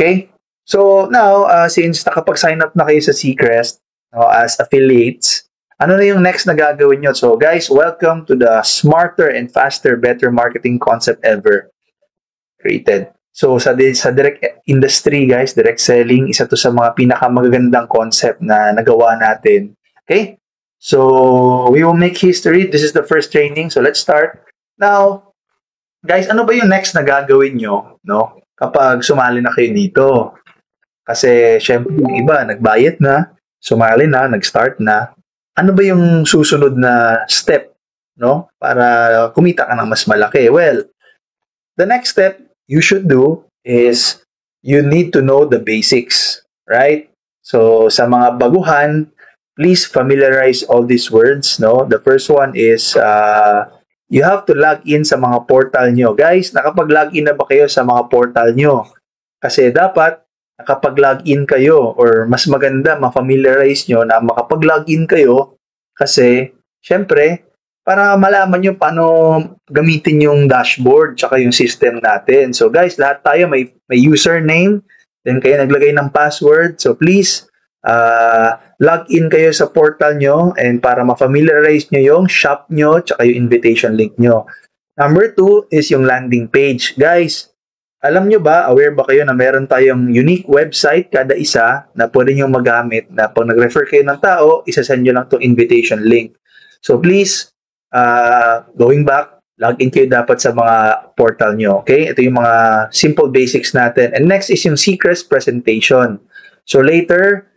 Okay? So now, since nakapag-sign up na kayo sa Seacrest as affiliates, ano na yung next na gagawin nyo? So guys, welcome to the smarter and faster, better marketing concept ever created. So sa direct industry guys, direct selling, isa to sa mga pinakamagagandang concept na nagawa natin. Okay? So we will make history. This is the first training. So let's start. Now, guys, ano ba yung next na gagawin nyo, no? Kapag sumali na kayo dito? Kasi syempre yung iba nagbayad na, sumali na, nag-start na. Ano ba yung susunod na step, no? Para kumita ka ng mas malaki? Well, the next step you should do is you need to know the basics, right? So sa mga baguhan, please familiarize all these words, no? The first one is you have to log in sa mga portal nyo. Guys, nakapag-login na ba kayo sa mga portal nyo? Kasi dapat nakapag-login kayo or mas maganda ma-familiarize nyo na makapag-login kayo kasi syempre para malaman nyo paano gamitin yung dashboard tsaka yung system natin. So guys, lahat tayo may username, then kayo naglagay ng password. So please, log in kayo sa portal nyo and para ma-familiarize nyo yung shop nyo tsaka yung invitation link nyo. Number 2 is yung landing page. Guys, alam nyo ba, aware ba kayo na meron tayong unique website kada isa na pwede nyo magamit na pag nag-refer kayo ng tao, isasend nyo lang itong invitation link. So please, going back, login kayo dapat sa mga portal nyo. Okay? Ito yung mga simple basics natin. And next is yung Seacrest presentation. So later,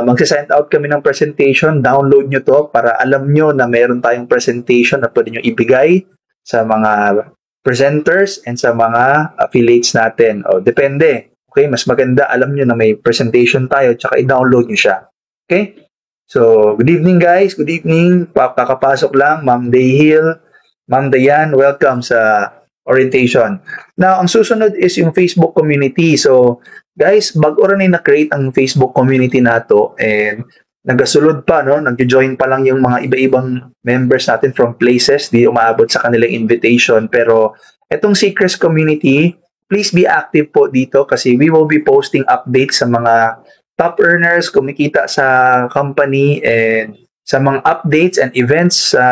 magsasend out kami ng presentation. Download nyo to para alam nyo na meron tayong presentation na pwede nyo ibigay sa mga presenters and sa mga affiliates natin. O, depende. Okay? Mas maganda, alam nyo na may presentation tayo tsaka i-download nyo siya. Okay? So, good evening guys. Good evening. Kakapasok lang. Ma'am Dayhill, Ma'am Dayan, welcome sa orientation. Now, ang susunod is yung Facebook community. So, guys, bago rin na-create ang Facebook community nato and nagasulod pa, no? Nag-join pa lang yung mga iba-ibang members natin from places, di umaabot sa kanilang invitation. Pero etong Seacrest community, please be active po dito kasi we will be posting updates sa mga top earners, kumikita sa company, and sa mga updates and events sa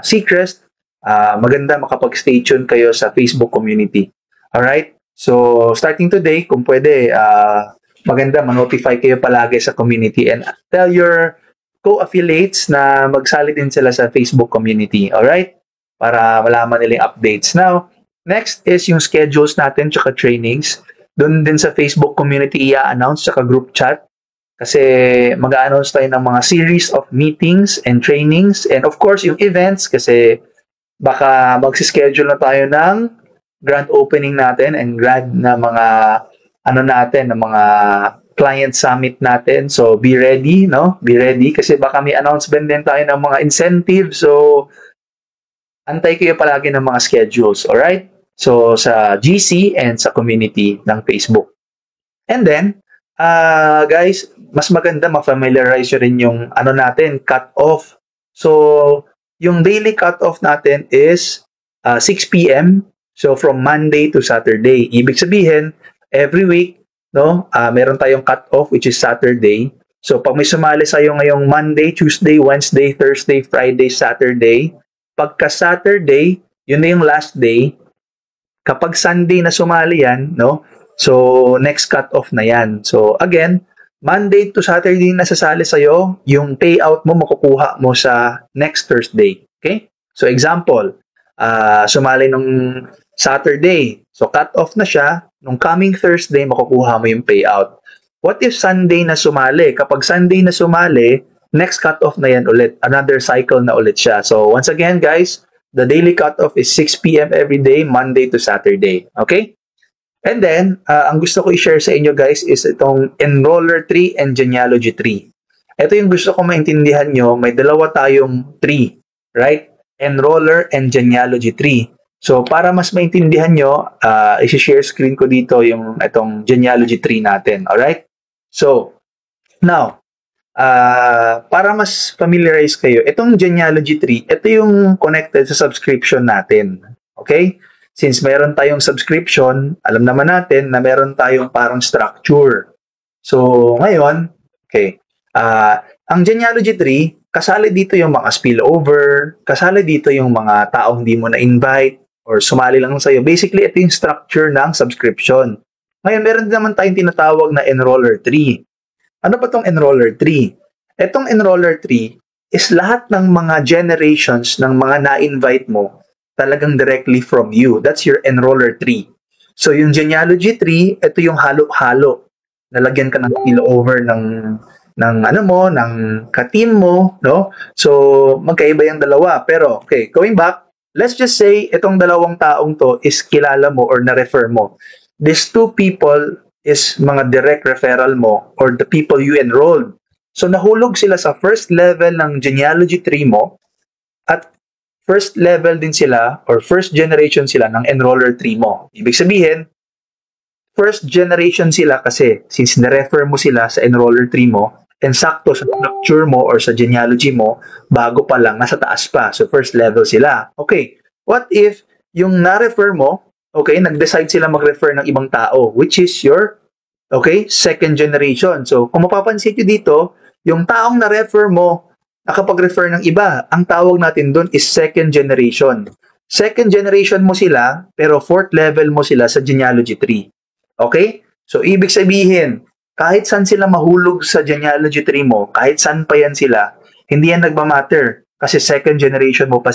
Seacrest. Maganda makapag-stay tuned kayo sa Facebook community. Alright? So, starting today, kung pwede, maganda ma-notify kayo palagi sa community and tell your co-affiliates na magsali din sila sa Facebook community. Alright? Para malaman nila yung updates. Now, next is yung schedules natin tsaka trainings. Doon din sa Facebook community i-announce tsaka group chat. Kasi mag-a-announce tayo ng mga series of meetings and trainings. And of course, yung events kasi baka magsischedule na tayo ng grand opening natin and grand na mga ng mga client summit natin. So be ready, no? Be ready kasi baka may announcement din tayo ng mga incentives. So antay kayo palagi ng mga schedules, all right? So sa GC and sa community ng Facebook. And then guys, mas maganda ma-familiarize rin yung natin, cut off. So yung daily cut off natin is 6 PM. So from Monday to Saturday. Ibig sabihin, every week, no, meron tayong cut-off which is Saturday. So, pag may sumali sa'yo ngayong Monday, Tuesday, Wednesday, Thursday, Friday, Saturday, pagka Saturday, yun na yung last day. Kapag Sunday na sumali yan, no, so next cut-off na yan. So, again, Monday to Saturday na sasali sa'yo, yung payout mo makukuha mo sa next Thursday. Okay? So, example, sumali nung Saturday. So, cut off na siya. Nung coming Thursday, makukuha mo yung payout. What if Sunday na sumali? Kapag Sunday na sumali, next cut off na yan ulit. Another cycle na ulit siya. So, once again, guys, the daily cut off is 6 PM every day, Monday to Saturday. Okay? And then, ang gusto ko i-share sa inyo, guys, is itong Enroller Tree and Genealogy Tree. Ito yung gusto ko maintindihan nyo. May dalawa tayong tree, right? Enroller and Genealogy Tree. So, para mas maintindihan nyo, isi-share screen ko dito yung itong genealogy tree natin. Alright? So, now, para mas familiarize kayo, itong genealogy tree, ito yung connected sa subscription natin. Okay? since meron tayong subscription, alam naman natin na meron tayong parang structure. So, ngayon, okay, ang genealogy tree, kasali dito yung mga spillover, kasali dito yung mga taong hindi mo na-invite or sumali lang sa'yo. Basically, ito yung structure ng subscription. Ngayon, meron din naman tayong tinatawag na enroller tree. Ano ba tong enroller tree? Itong enroller tree is lahat ng mga generations ng mga na-invite mo talagang directly from you. That's your enroller tree. So, yung genealogy tree, ito yung halo-halo. Nalagyan ka ng spillover ng ka-team mo, no? So, magkaiba yung dalawa. Pero, okay, going back, let's just say, itong dalawang taong to is kilala mo or na-refer mo. These two people is mga direct referral mo or the people you enrolled. So, nahulog sila sa first level ng genealogy tree mo at first level din sila or first generation sila ng enroller tree mo. Ibig sabihin, first generation sila kasi since na-refer mo sila sa enroller tree mo and sakto sa structure mo or sa genealogy mo, bago pa lang, nasa taas pa. So, first level sila. Okay, what if yung na-refer mo, okay, nag-decide sila mag-refer ng ibang tao, which is your, okay, second generation. So, kung mapapansin nyo dito, yung taong na-refer mo, nakapag-refer ng iba, ang tawag natin doon is second generation. Second generation mo sila, pero fourth level mo sila sa genealogy tree. Okay? So, ibig sabihin, kahit saan sila mahulog sa genealogy tree mo, kahit saan pa yan sila, hindi yan nagmamatter kasi second generation mo pa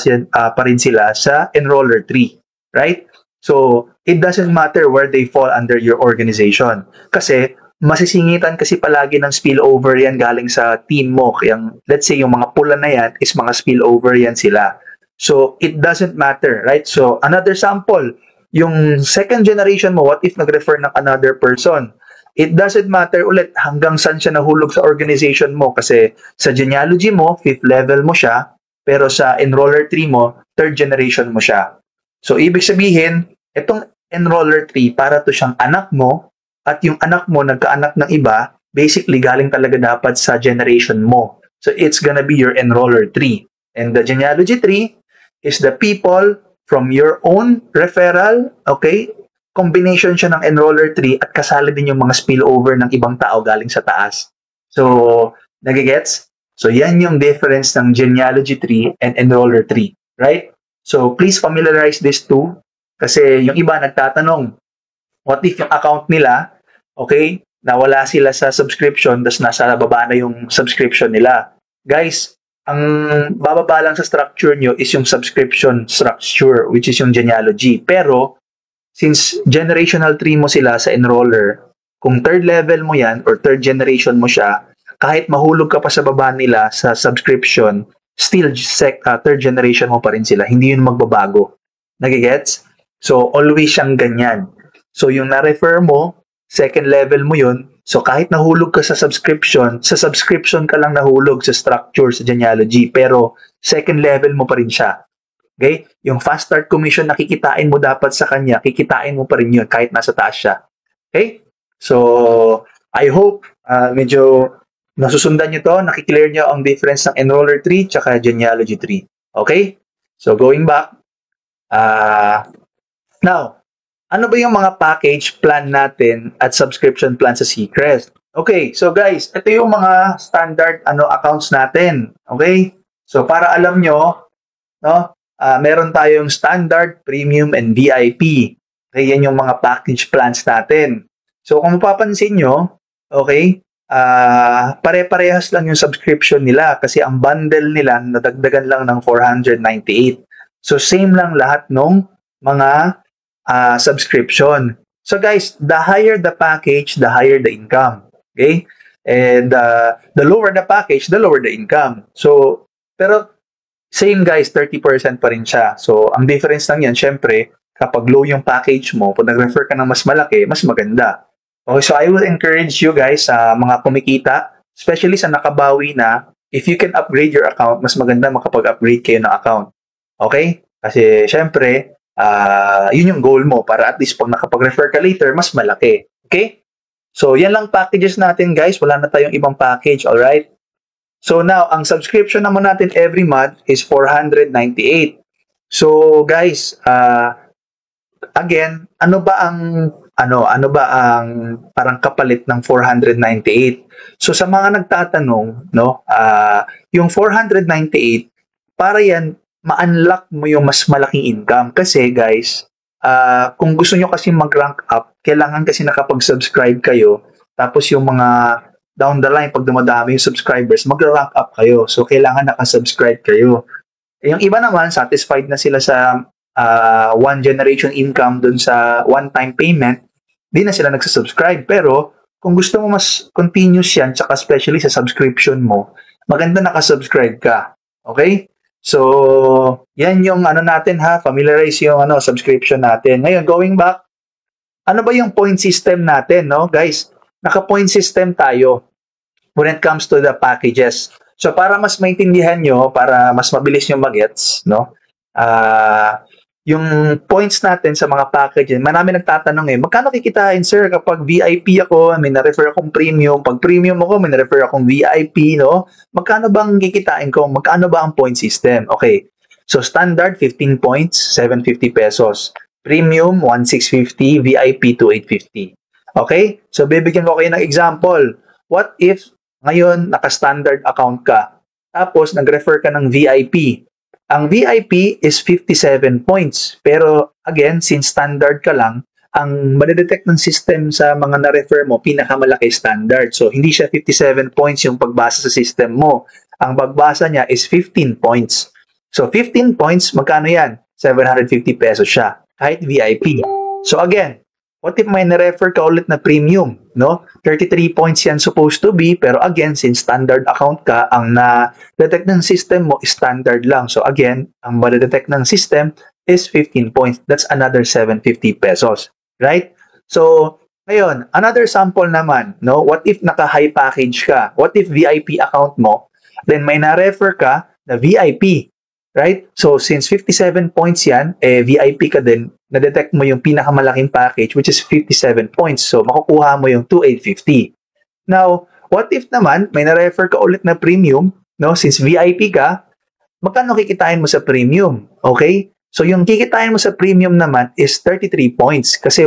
rin sila sa enroller tree. Right? So, it doesn't matter where they fall under your organization. Kasi, masisingitan kasi palagi ng spillover yan galing sa team mo. Kaya, let's say, yung mga pula na yan is mga spillover yan sila. So, it doesn't matter. Right? So, another sample, yung second generation mo, what if nag-refer ng another person? It doesn't matter ulit hanggang saan siya nahulog sa organization mo kasi sa genealogy mo, fifth level mo siya, pero sa enroller tree mo, third generation mo siya. So, ibig sabihin, itong enroller tree, para to siyang anak mo at yung anak mo nagkaanak ng iba, basically galing talaga dapat sa generation mo. So, it's gonna be your enroller tree. And the genealogy tree is the people from your own referral, okay? Combination siya ng enroller tree at kasali din yung mga spillover ng ibang tao galing sa taas. So, nagigets? So, yan yung difference ng genealogy tree and enroller tree, right? So, please familiarize these two kasi yung iba nagtatanong, what if yung account nila, okay, nawala sila sa subscription tapos nasa baba na yung subscription nila. Guys, ang bababa lang sa structure nyo is yung subscription structure, which is yung genealogy. Pero, since generational tree mo sila sa enroller, kung third level mo yan or third generation mo siya, kahit mahulog ka pa sa baba nila sa subscription, still third generation mo pa rin sila. Hindi yun magbabago. Nagigets? So, always siyang ganyan. So, yung na-refer mo, second level mo yun. So, kahit nahulog ka sa subscription ka lang nahulog sa structure, sa genealogy, pero second level mo pa rin siya. Okay? Yung fast start commission na kikitain mo dapat sa kanya, kikitain mo pa rin yun kahit nasa taas siya. Okay? So, I hope medyo nasusundan nyo to, nakiklear nyo ang difference ng enroller tree tsaka genealogy tree. Okay? So, going back, now, ano ba yung mga package plan natin at subscription plan sa Seacrest? Okay, so guys, ito yung mga standard accounts natin. Okay? So, para alam nyo, no, meron tayong standard, premium, and VIP. Okay, yan yung mga package plans natin. So, kung mapapansin nyo, okay, pare-parehas lang yung subscription nila kasi ang bundle nila nadagdagan lang ng 498. So, same lang lahat ng mga subscription. So, guys, the higher the package, the higher the income. Okay? And the lower the package, the lower the income. So, pero same guys, 30% pa rin siya. So, ang difference lang yan, syempre, kapag low yung package mo, pag nag-refer ka ng mas malaki, mas maganda. Okay, so I will encourage you guys sa mga kumikita, especially sa nakabawi na, if you can upgrade your account, mas maganda makapag-upgrade kayo ng account. Okay? Kasi, syempre, yun yung goal mo para at least pag nakapag-refer ka later, mas malaki. Okay? So, yan lang packages natin guys. Wala na tayong ibang package, alright? So now, ang subscription naman natin every month is 498. So guys, again, ano ba ang parang kapalit ng 498? So sa mga nagtatanong, no, yung 498 para yan ma-unlock mo yung mas malaking income kasi guys, kung gusto nyo kasi mag-rank up, kailangan kasi nakapag-subscribe kayo. Tapos yung mga down the line, pag dumadami yung subscribers, mag-rank up kayo. So, kailangan nakasubscribe kayo. Yung iba naman, satisfied na sila sa one generation income dun sa one-time payment, di na sila nagsasubscribe. Pero, kung gusto mo mas continuous yan, tsaka especially sa subscription mo, maganda nakasubscribe ka. Okay? So, yan yung ano natin ha, familiarize yung subscription natin. Ngayon, going back, ano ba yung point system natin, no? Guys, naka-point system tayo when it comes to the packages. So, para mas maintindihan nyo, para mas mabilis nyo mag-gets, no? Yung points natin sa mga packages, marami nagtatanong magkano kikitain, sir, kapag VIP ako, may na-refer akong premium, pag premium ako, may na-refer akong VIP, no? Magkano bang kikitain ko? Magkano ba ang point system? Okay. So, standard, 15 points, 750 pesos. Premium, 1,650, VIP, 2,850. Okay? So, bibigyan ko kayo ng example. What if ngayon, naka-standard account ka, tapos nag-refer ka ng VIP? Ang VIP is 57 points. Pero again, since standard ka lang, ang madedetect ng system sa mga na-refer mo, pinakamalaki standard. So, hindi siya 57 points yung pagbasa sa system mo. Ang pagbasa niya is 15 points. So, 15 points, magkano yan? 750 pesos siya, kahit VIP. So, again, what if may na-refer ka ulit na premium? No? 33 points yan supposed to be, pero again, since standard account ka, ang na-detect ng system mo is standard lang. So again, ang ma-detect ng system is 15 points. That's another 750 pesos. Right? So, ngayon, another sample naman, no? What if naka-high package ka? What if VIP account mo? Then may na-refer ka na VIP. Right? So, since 57 points yan, VIP ka din, na-detect mo yung pinakamalaking package, which is 57 points. So, makukuha mo yung 2,850. Now, what if naman, may na-refer ka ulit na premium, no? Since VIP ka, magkano kikitain mo sa premium? Okay? So, yung kikitain mo sa premium naman is 33 points. Kasi,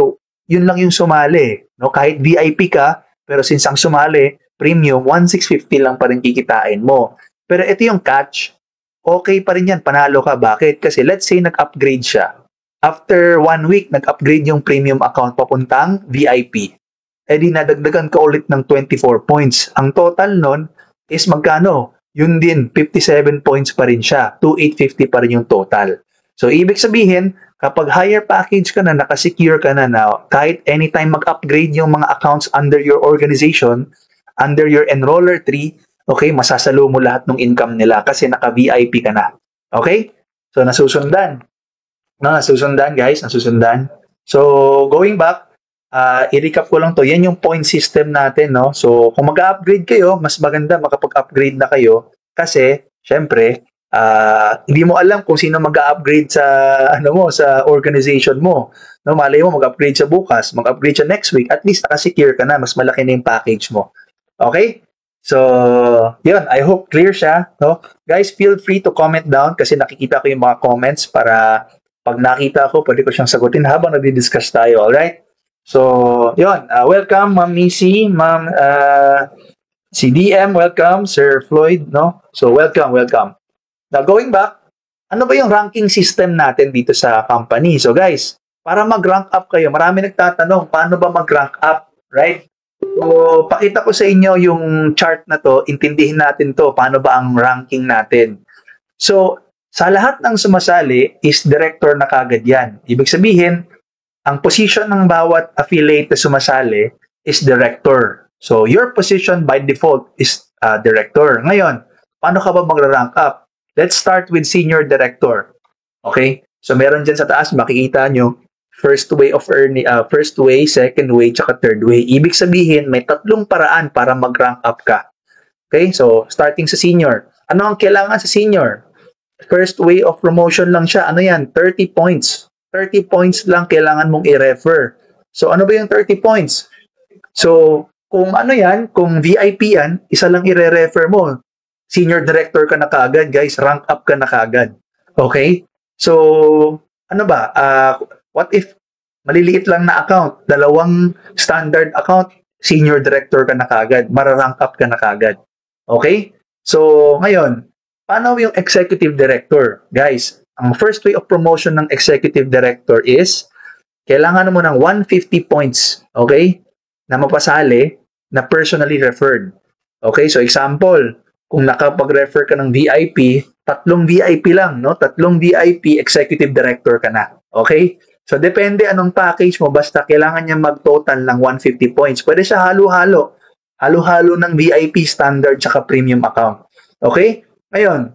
yun lang yung sumali. No? Kahit VIP ka, pero since ang sumali, premium, 1,650 lang pa rin kikitain mo. Pero ito yung catch, okay pa rin yan, panalo ka. Bakit? Kasi let's say nag-upgrade siya. After 1 week, nag-upgrade yung premium account papuntang VIP. Di nadagdagan ka ulit ng 24 points. Ang total nun is magkano? Yun din, 57 points pa rin siya. 2,850 pa rin yung total. So, ibig sabihin, kapag higher package ka na, nakasecure ka na kahit anytime mag-upgrade yung mga accounts under your organization, under your enroller tree, okay, masasalo mo lahat ng income nila kasi naka-VIP ka na. Okay? So, nasusundan. No, nasusundan, guys. Nasusundan. So, going back, i-recap ko lang to. Yan yung point system natin, no? So, kung mag-upgrade kayo, mas maganda makapag-upgrade na kayo kasi, syempre, hindi mo alam kung sino mag-upgrade sa, sa organization mo. No, malay mo, mag-upgrade sa bukas, mag-upgrade sa next week, at least nakasecure ka na, mas malaki na yung package mo. Okay? So, yun, I hope clear siya, no? Guys, feel free to comment down kasi nakikita ko yung mga comments para pag nakita ko, pwede ko siyang sagutin habang nagdi-discuss tayo, alright? So, yun, welcome, Ma'am Missy, Ma'am si DM, welcome, Sir Floyd, no? So, welcome. Now, going back, ano ba yung ranking system natin dito sa company? So, guys, para mag-rank up kayo, marami nagtatanong, paano ba mag-rank up, right? So, pakita ko sa inyo yung chart na to, intindihin natin to, paano ba ang ranking natin. So, sa lahat ng sumasali is director na kagad yan. Ibig sabihin, ang position ng bawat affiliate na sumasali is director. So, your position by default is director. Ngayon, paano ka ba mag-rank up? Let's start with senior director. Okay? So, meron dyan sa taas, makikita nyo, first way of earning, first way, second way, tsaka third way. Ibig sabihin, may tatlong paraan para mag-rank up ka. Okay? So, starting sa senior. Ano ang kailangan sa senior? First way of promotion lang siya. Ano yan? 30 points. 30 points lang kailangan mong i-refer. So, ano ba yung 30 points? So, kung ano yan, kung VIP yan, isa lang i-refer mo. Senior director ka na kaagad, guys. Rank up ka na kaagad. Okay? So, ano ba? What if maliliit lang na account, 2 standard account, senior director ka na kagad, mararank up ka na kagad. Okay? So, ngayon, paano yung executive director? Guys, ang first way of promotion ng executive director is kailangan mo ng 150 points, okay? Na mapasali na personally referred. Okay? So, example, kung nakapag-refer ka ng VIP, 3 VIP lang, no? 3 VIP, executive director ka na. Okay? So, depende anong package mo, basta kailangan niya mag-total ng 150 points. Pwede siya halo-halo. Halo-halo ng VIP, standard, tsaka premium account. Okay? Ngayon,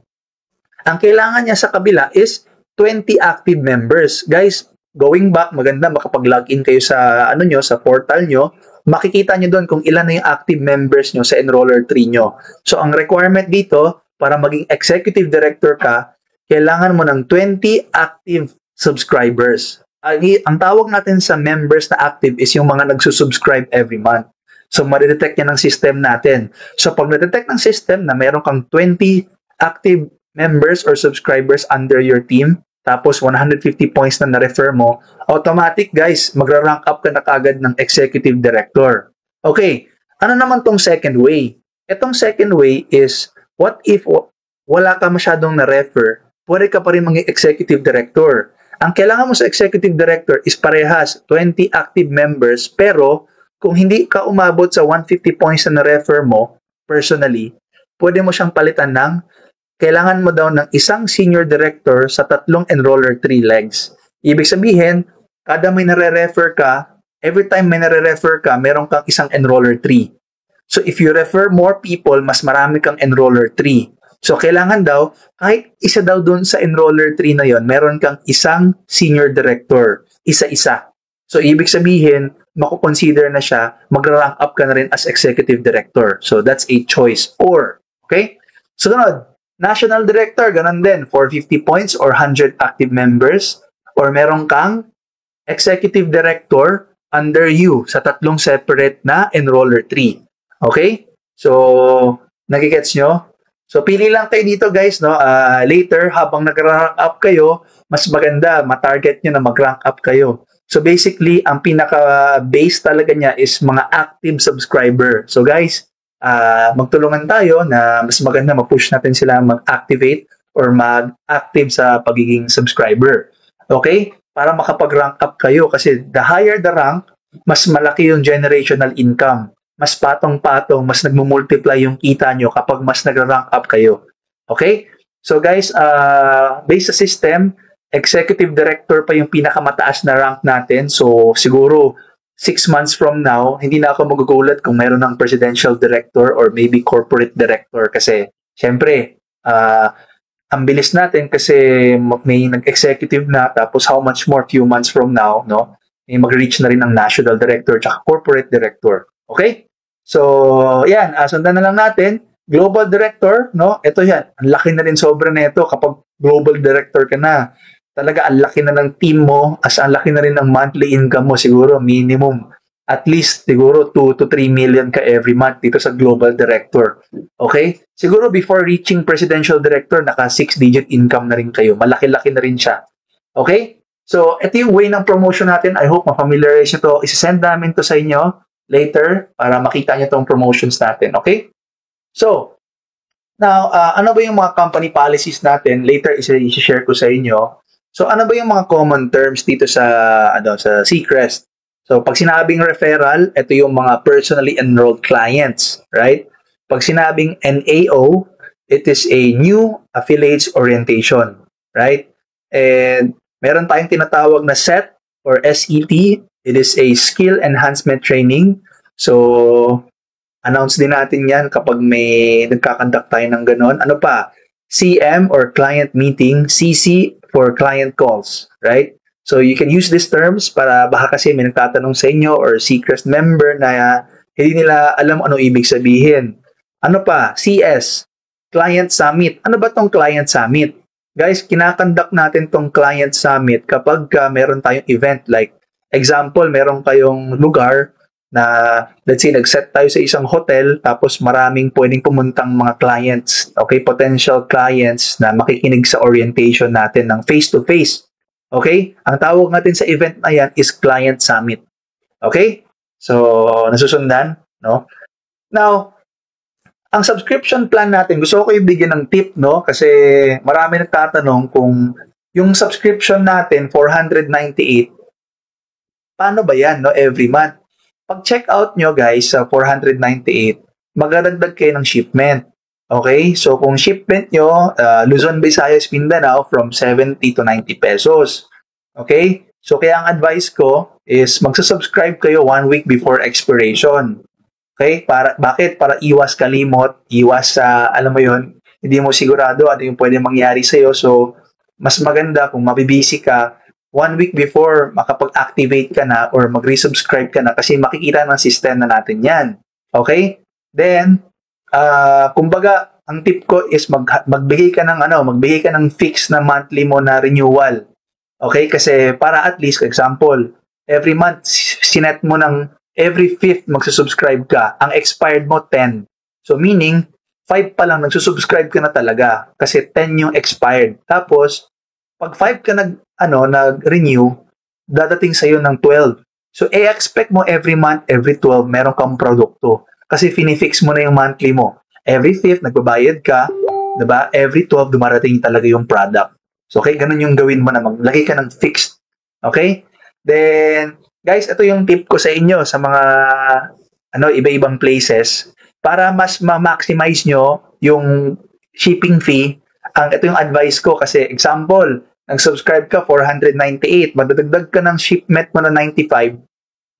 ang kailangan niya sa kabila is 20 active members. Guys, going back, maganda makapag-login kayo sa, sa portal nyo. Makikita nyo doon kung ilan na yung active members nyo sa enroller tree nyo. So, ang requirement dito, para maging executive director ka, kailangan mo ng 20 active subscribers. Ang tawag natin sa members na active is yung mga nagsusubscribe every month. So, ma-detect yan ng system natin. So, pag na-detect ng system na meron kang 20 active members or subscribers under your team, tapos 150 points na na-refer mo, automatic guys, magra-rank up ka na kagad ng executive director. Okay, ano naman tong second way? Itong second way is, what if wala ka masyadong na-refer, pwede ka pa rin maging executive director. Ang kailangan mo sa executive director is parehas, 20 active members, pero kung hindi ka umabot sa 150 points na na-refer mo, personally, pwede mo siyang palitan ng kailangan mo daw ng isang senior director sa 3 enroller 3 legs. Ibig sabihin, kada may nare-refer ka, every time may nare-refer ka, meron kang isang enroller 3. So, if you refer more people, mas marami kang enroller 3. So, kailangan daw, kahit isa daw dun sa enroller 3 na yon, meron kang isang senior director. Isa-isa. So, ibig sabihin, makukonsider na siya, mag-rank up ka na rin as executive director. So, that's a choice. Or, okay? Sunod, national director, ganun din, 450 points or 100 active members. Or meron kang executive director under you sa 3 separate na enroller 3. Okay? So, nagigets nyo? So, pili lang kayo dito guys, no? Later, habang nag-rank up kayo, mas maganda, matarget nyo na mag-rank up kayo. So, basically, ang pinaka-base talaga niya is mga active subscriber. So, guys, magtulungan tayo na mas maganda ma-push natin sila mag-activate or mag-active sa pagiging subscriber. Okay? Para makapag-rank up kayo. Kasi the higher the rank, mas malaki yung generational income. Mas patong-patong, mas nagmumultiply yung kita nyo kapag mas nag-rank up kayo. Okay? So guys, based sa system, executive director pa yung pinakamataas na rank natin. So siguro 6 months from now, hindi na ako magugulat kung meron ng presidential director or maybe corporate director. Kasi syempre, ang bilis natin kasi may nag-executive na, tapos how much more few months from now, no? May mag-reach na rin ng national director at corporate director. Okay? So, yan. Sundan na lang natin. Global director, no? Ito yan. Ang laki na rin sobra na ito kapag global director ka na. Talaga, ang laki na ng team mo. Ang laki na rin ng monthly income mo. Siguro, minimum. At least, siguro 2 to 3 million ka every month dito sa global director. Okay? Siguro, before reaching presidential director, naka 6-digit income na rin kayo. Malaki-laki na rin siya. Okay? So, ito yung way ng promotion natin. I hope ma-familiarize nyo to. Isasend namin to sa inyo later para makita nyo tong promotions natin. Okay? So, now, ano ba yung mga company policies natin? Later, i-share ko sa inyo. So, ano ba yung mga common terms dito sa Seacrest? So, pag sinabing referral, ito yung mga personally enrolled clients, right? Pag sinabing NAO, it is a new affiliates orientation, right? And meron tayong tinatawag na SET or SET. It is a skill enhancement training. So, announce din natin yan kapag may nagkakandak tayo ng ganon. Ano pa? CM or client meeting, CC for client calls, right? So, you can use these terms para baka kasi may nagtatanong sa inyo or Seacrest member na hindi nila alam ano ibig sabihin. Ano pa? CS, Client Summit. Ano ba tong Client Summit? Guys, kinakandak natin tong Client Summit kapag meron tayong event. Like, example, meron kayong lugar na, let's say, nag-set tayo sa isang hotel tapos maraming pwedeng pumuntang mga clients, okay, potential clients na makikinig sa orientation natin ng face-to-face. Okay? Ang tawag natin sa event na yan is Client Summit. Okay? So, nasusundan, no? Now, ang subscription plan natin, gusto ko ibigyan ng tip, no? Kasi marami nagtatanong kung yung subscription natin, 498, paano ba yan, no? Every month. Pag check out nyo, guys, sa 498, magdadagdag kayo ng shipment. Okay? So, kung shipment nyo, Luzon, Visayas, Mindanao, from 70 to 90 pesos. Okay? So, kaya ang advice ko is magsusubscribe kayo 1 week before expiration. Okay? Bakit? Para iwas kalimot, iwas sa, alam mo yun, hindi mo sigurado ano yung pwede mangyari sa'yo. So, mas maganda kung mabibisi ka, 1 week before makapag-activate ka na or mag-resubscribe ka na kasi makikita ng sistema natin yan. Okay? Then, kumbaga, ang tip ko is magbigay ka ng fix na monthly mo na renewal. Okay? Kasi para at least, example, every month, sinet mo ng every 5th magsusubscribe ka. Ang expired mo, 10. So, meaning, 5 pa lang nagsusubscribe ka na talaga kasi 10 yung expired. Tapos, pag 5 ka nag-renew, dadating sa'yo ng 12. So, expect mo every month, every 12, meron kang produkto. Kasi finifix mo na yung monthly mo. Every 5th, nagbabayad ka, diba? Every 12, dumarating talaga yung product. So, okay, ganun yung gawin mo na maglagay ka ng fixed. Okay? Then, guys, ito yung tip ko sa inyo sa mga iba-ibang places para mas ma-maximize nyo yung shipping fee. Ito yung advice ko kasi example, nag-subscribe ka 498, madadagdag ka ng shipment mo na 95.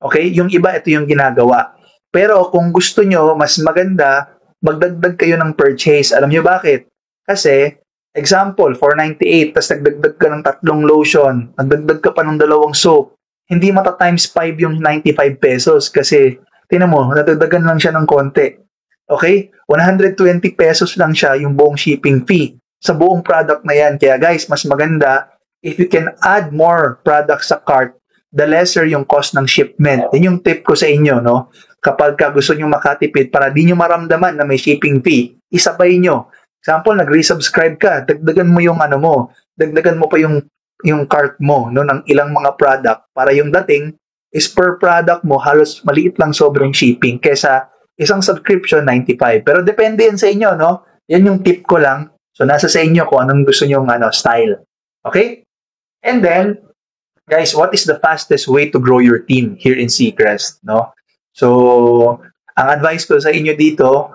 Okay? Yung iba, ito yung ginagawa. Pero kung gusto nyo, mas maganda, magdagdag kayo ng purchase. Alam nyo bakit? Kasi, example, 498, tapos nagdagdag ka ng 3 lotion, nagdagdag ka pa ng 2 soap, hindi mata times 5 yung 95 pesos kasi, tinan mo, nadagdagan lang siya ng konti. Okay? 120 pesos lang siya yung buong shipping fee sa buong product na yan. Kaya guys, mas maganda if you can add more products sa cart, the lesser yung cost ng shipment. Yan yung tip ko sa inyo, no? Kapag gusto nyo makatipid para di nyo maramdaman na may shipping fee, isabay nyo. Example, nag-resubscribe ka, dagdagan mo yung dagdagan mo pa yung cart mo, no, ng ilang mga product para yung dating is per product mo halos maliit lang sobrang shipping kesa isang subscription 95. Pero depende yan sa inyo, no? Yan yung tip ko lang. So nasa sa inyo kung anong gusto niyo style. Okay? And then guys, what is the fastest way to grow your team here in Seacrest, no? So, ang advice ko sa inyo dito,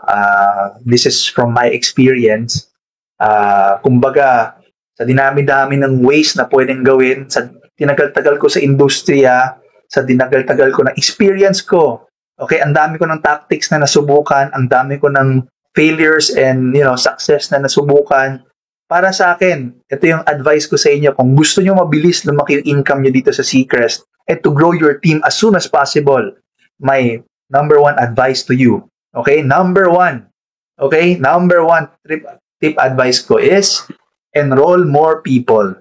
this is from my experience. Kumbaga, sa dinami-dami ng ways na pwedeng gawin, sa tinagal-tagal ko sa industriya, sa dinagal-tagal ko na experience ko, okay, ang dami ko ng tactics na nasubukan, ang dami ko ng failures and, success na nasubukan. Para sa akin, ito yung advice ko sa inyo. Kung gusto nyo mabilis lumaki yung income nyo dito sa Seacrest and to grow your team as soon as possible, my number 1 advice to you. Okay? Number 1. Okay? Number 1 tip advice ko is enroll more people.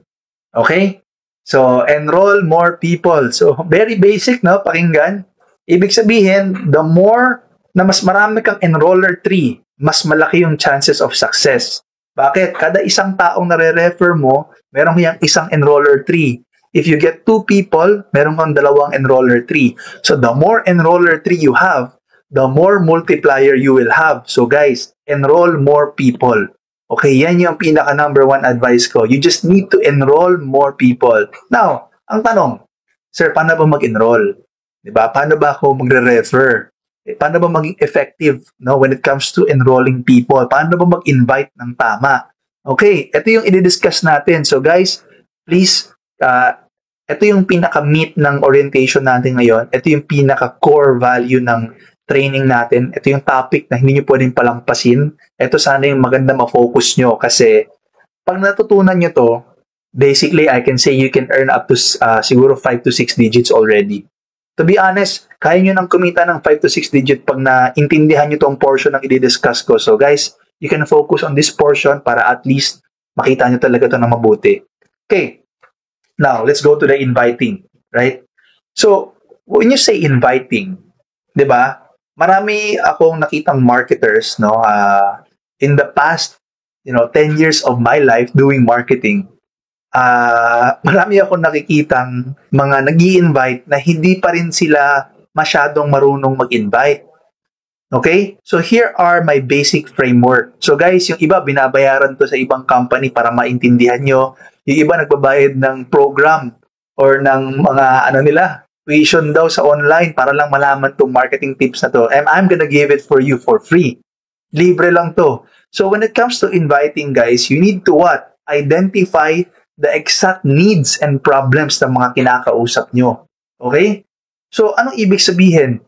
Okay? So, enroll more people. So, very basic, no? Pakinggan. Ibig sabihin, the more na mas marami kang enroller tree, mas malaki yung chances of success. Bakit? Kada isang taong nare-refer mo, meron yung isang enroller tree. If you get 2 people, meron kang 2 enroller tree. So, the more enroller tree you have, the more multiplier you will have. So, guys, enroll more people. Okay, yan yung pinaka number 1 advice ko. You just need to enroll more people. Now, ang tanong, sir, paano ba mag-enroll? Diba? Paano ba ako magre-refer? Paano ba maging effective, no, when it comes to enrolling people? Paano ba mag-invite ng tama? Okay, ito yung i-discuss natin. So guys, please, ito yung pinaka-meat ng orientation natin ngayon. Ito yung pinaka-core value ng training natin. Ito yung topic na hindi nyo pwedeng palampasin. Ito sana yung maganda ma-focus nyo kasi pag natutunan nyo to, basically, I can say you can earn up to siguro 5 to 6 digits already. To be honest, kaya nyo nang kumita ng 5 to 6 digit pag naintindihan nyo tong portion ng i-discuss ko. So guys, you can focus on this portion para at least makita nyo talaga ito na mabuti. Okay, now let's go to the inviting, right? So, when you say inviting, di ba, marami akong nakitang marketers, no, in the past, 10 years of my life doing marketing, marami ako nakikitang mga nag-i-invite na hindi pa rin sila masyadong marunong mag-invite. Okay? So here are my basic framework. So guys, yung iba binabayaran to sa ibang company para maintindihan nyo. Yung iba nagbabayad ng program or ng mga tuition daw sa online para lang malaman tong marketing tips na to. And I'm gonna give it for you for free. Libre lang to. So when it comes to inviting, guys, you need to what? Identify the exact needs and problems ng mga kinakausap nyo. Okay? So anong ibig sabihin?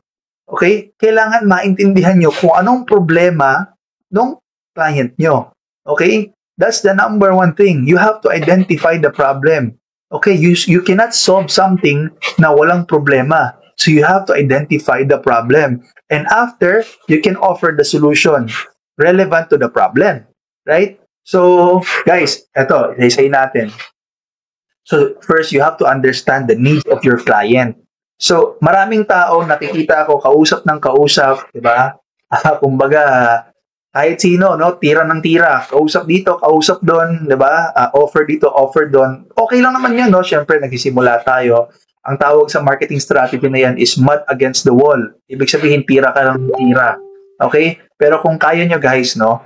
Okay? Kailangan maintindihan nyo kung anong problema ng client nyo. Okay? That's the number one thing. You have to identify the problem. Okay? You cannot solve something na walang problema. So you have to identify the problem. And after, you can offer the solution relevant to the problem. Right? So, guys, eto, isa-isayin natin. So, first, you have to understand the needs of your client. So, maraming tao, nakikita ko, kausap ng kausap, di ba? Kumbaga, kahit sino, no? Tira ng tira. Kausap dito, kausap doon, di ba? Offer dito, offer doon. Okay lang naman yan, no? Siyempre, nagsisimula tayo. Ang tawag sa marketing strategy na yan is mud against the wall. Ibig sabihin, tira ka lang ng tira. Okay? Pero kung kaya nyo, guys, no?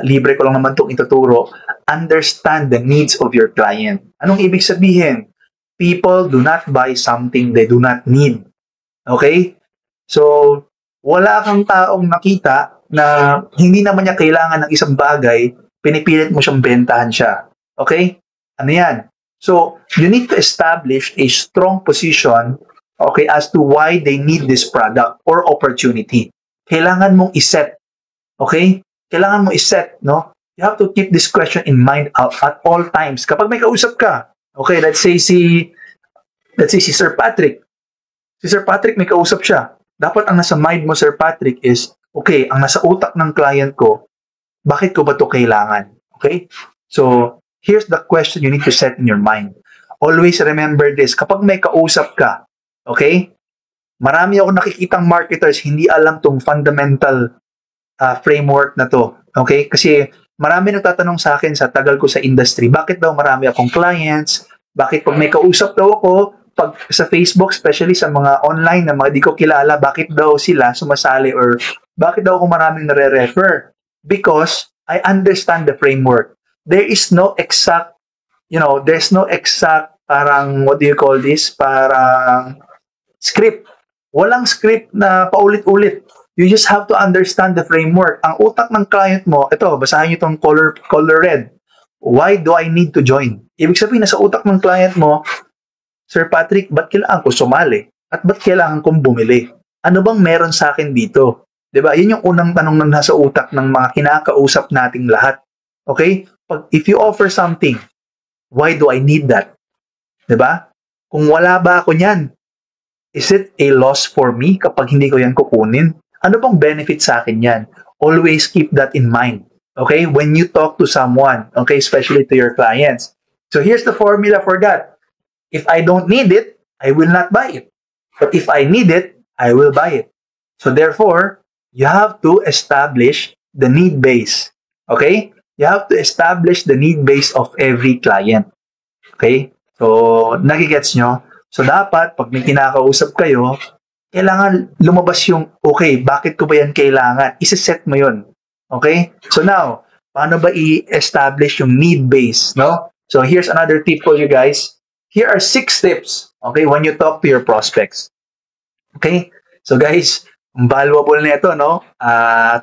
Libre ko lang naman itong ituturo. Understand the needs of your client. Anong ibig sabihin? People do not buy something they do not need. Okay? So, wala kang taong nakita na hindi naman niya kailangan ng isang bagay, pinipilit mo siyang bentahan siya. Okay? Ano yan? So, you need to establish a strong position, okay, as to why they need this product or opportunity. Kailangan mong iset. Okay? Kailangan mong iset, no? You have to keep this question in mind at all times. Kapag may kausap ka, okay, let's say si Sir Patrick. Si Sir Patrick may kausap siya. Dapat ang nasa mind mo, Sir Patrick, is, okay, ang nasa utak ng client ko, bakit ko ba ito kailangan? Okay? So, here's the question you need to set in your mind. Always remember this. Kapag may kausap ka, okay, marami ako nakikitang marketers, hindi alam tong fundamental framework na to. Okay? Kasi marami nagtatanong sa akin sa tagal ko sa industry, bakit daw marami akong clients? Bakit pag may kausap daw ako, pag sa Facebook, especially sa mga online na mga di ko kilala, bakit daw sila sumasali or bakit daw ako maraming nare-refer? Because I understand the framework. There is no exact, there's no exact parang, what do you call this? Parang script. Walang script na paulit-ulit. You just have to understand the framework. Ang utak ng client mo, ito, basahin nyo itong color red. Why do I need to join? Ibig sabihin, nasa utak ng client mo, Sir Patrick, ba't kailangan ko sumali? At ba't kailangan kong bumili? Ano bang meron sa akin dito? Diba? Yun yung unang tanong na nasa utak ng mga kinakausap nating lahat. Okay? If you offer something, why do I need that? Diba? Kung wala ba ako niyan, is it a loss for me kapag hindi ko yan kukunin? Ano bang benefit sa akin yan? Always keep that in mind. Okay? When you talk to someone, okay, especially to your clients. So here's the formula for that. If I don't need it, I will not buy it. But if I need it, I will buy it. So therefore, you have to establish the need base. Okay? You have to establish the need base of every client. Okay? So, nagigets nyo? So dapat, pag may kinakausap kayo, kailangan lumabas yung, okay, bakit ko ba yan kailangan? Isa-set mo yun. Okay? So now, paano ba i-establish yung need base, no? So here's another tip for you guys. Here are 6 tips, okay, when you talk to your prospects. Okay? So guys, valuable na ito, no?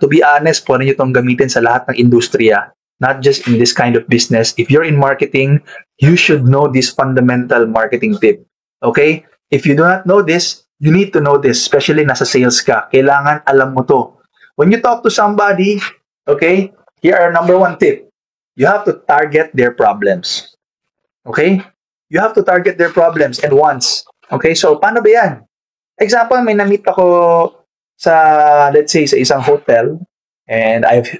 To be honest, pwede nyo itong gamitin sa lahat ng industriya. Not just in this kind of business. If you're in marketing, you should know this fundamental marketing tip. Okay? If you do not know this, you need to know this, especially nasa sales ka. Kailangan alam mo to. When you talk to somebody, okay, here are number 1 tip. You have to target their problems. Okay? You have to target their problems and wants. Okay? So, paano ba yan? Example, may na-meet ako sa, let's say, sa isang hotel and I've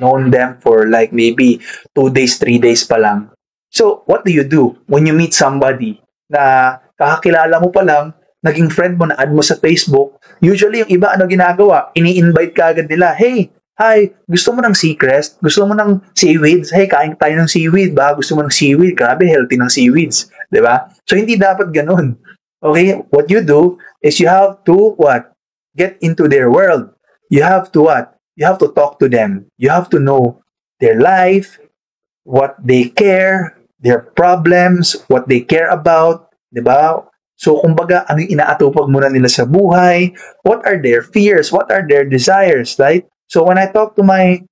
known them for like maybe 2 days, 3 days pa lang. So, what do you do when you meet somebody na kakakilala mo pa lang, naging friend mo, na-add mo sa Facebook? Usually, yung iba, ano ginagawa? Ini-invite ka agad nila, hey, Hi, gusto mo ng Seacrest? Gusto mo ng seaweeds? Hey, kain tayo ng seaweed ba? Gusto mo ng seaweed? Grabe, healthy ng seaweeds. Di ba? So, hindi dapat ganun. Okay? What you do is you have to what? Get into their world. You have to what? You have to talk to them. You have to know their life, what they care, their problems, what they care about, 'di ba? So kumbaga ano yung inaatupag muna nila sa buhay, what are their fears, what are their desires, right? So when I talk to my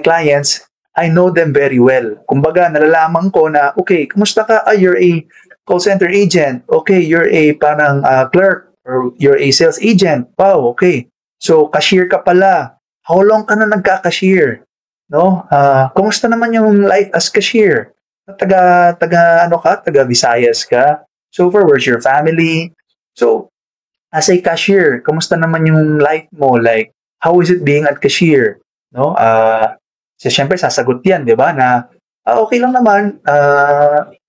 clients, I know them very well. Kumbaga nalalaman ko na okay, kumusta ka? You're a call center agent. Okay, you're a parang clerk or you're a sales agent. Wow, okay. So cashier ka pala. How long ka na nagka-cashier? No? Kumusta naman yung life as cashier? Taga Visayas ka. So far, where's your family? So, as a cashier, kumusta naman yung life mo? Like, how is it being at cashier? No? So, syempre, sasagot yan, di ba? Na, okay lang naman,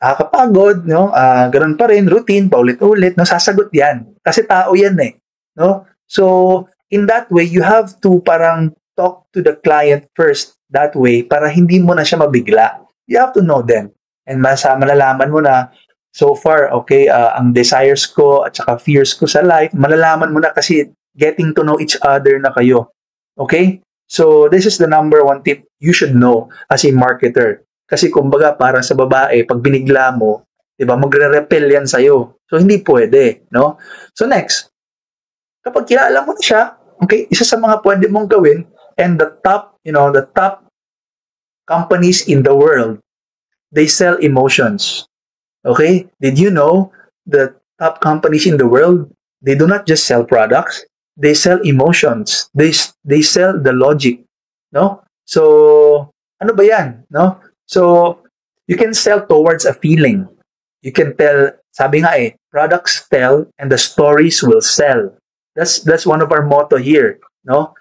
nakakapagod, no? Ganun pa rin, routine, paulit-ulit, no? Sasagot yan. Kasi tao yan eh. No? So, in that way, you have to parang talk to the client first that way para hindi mo na siya mabigla. You have to know them. And malalaman mo na, so far, okay, ang desires ko at saka fears ko sa life, malalaman mo na kasi getting to know each other na kayo. Okay? So, this is the number one tip you should know as a marketer. Kasi kumbaga, para sa babae, pag binigla mo, diba, magre-repel yan sa'yo. So, hindi pwede, no? So, next, kapag kilala mo na siya, okay, isa sa mga pwede mong gawin, and the top companies in the world, they sell emotions. Okay? Did you know the top companies in the world, they do not just sell products, they sell emotions. They sell the logic, no? So, ano ba 'yan, no? So, you can sell towards a feeling. You can tell, sabi nga products tell and the stories will sell. That's one of our motto here, no?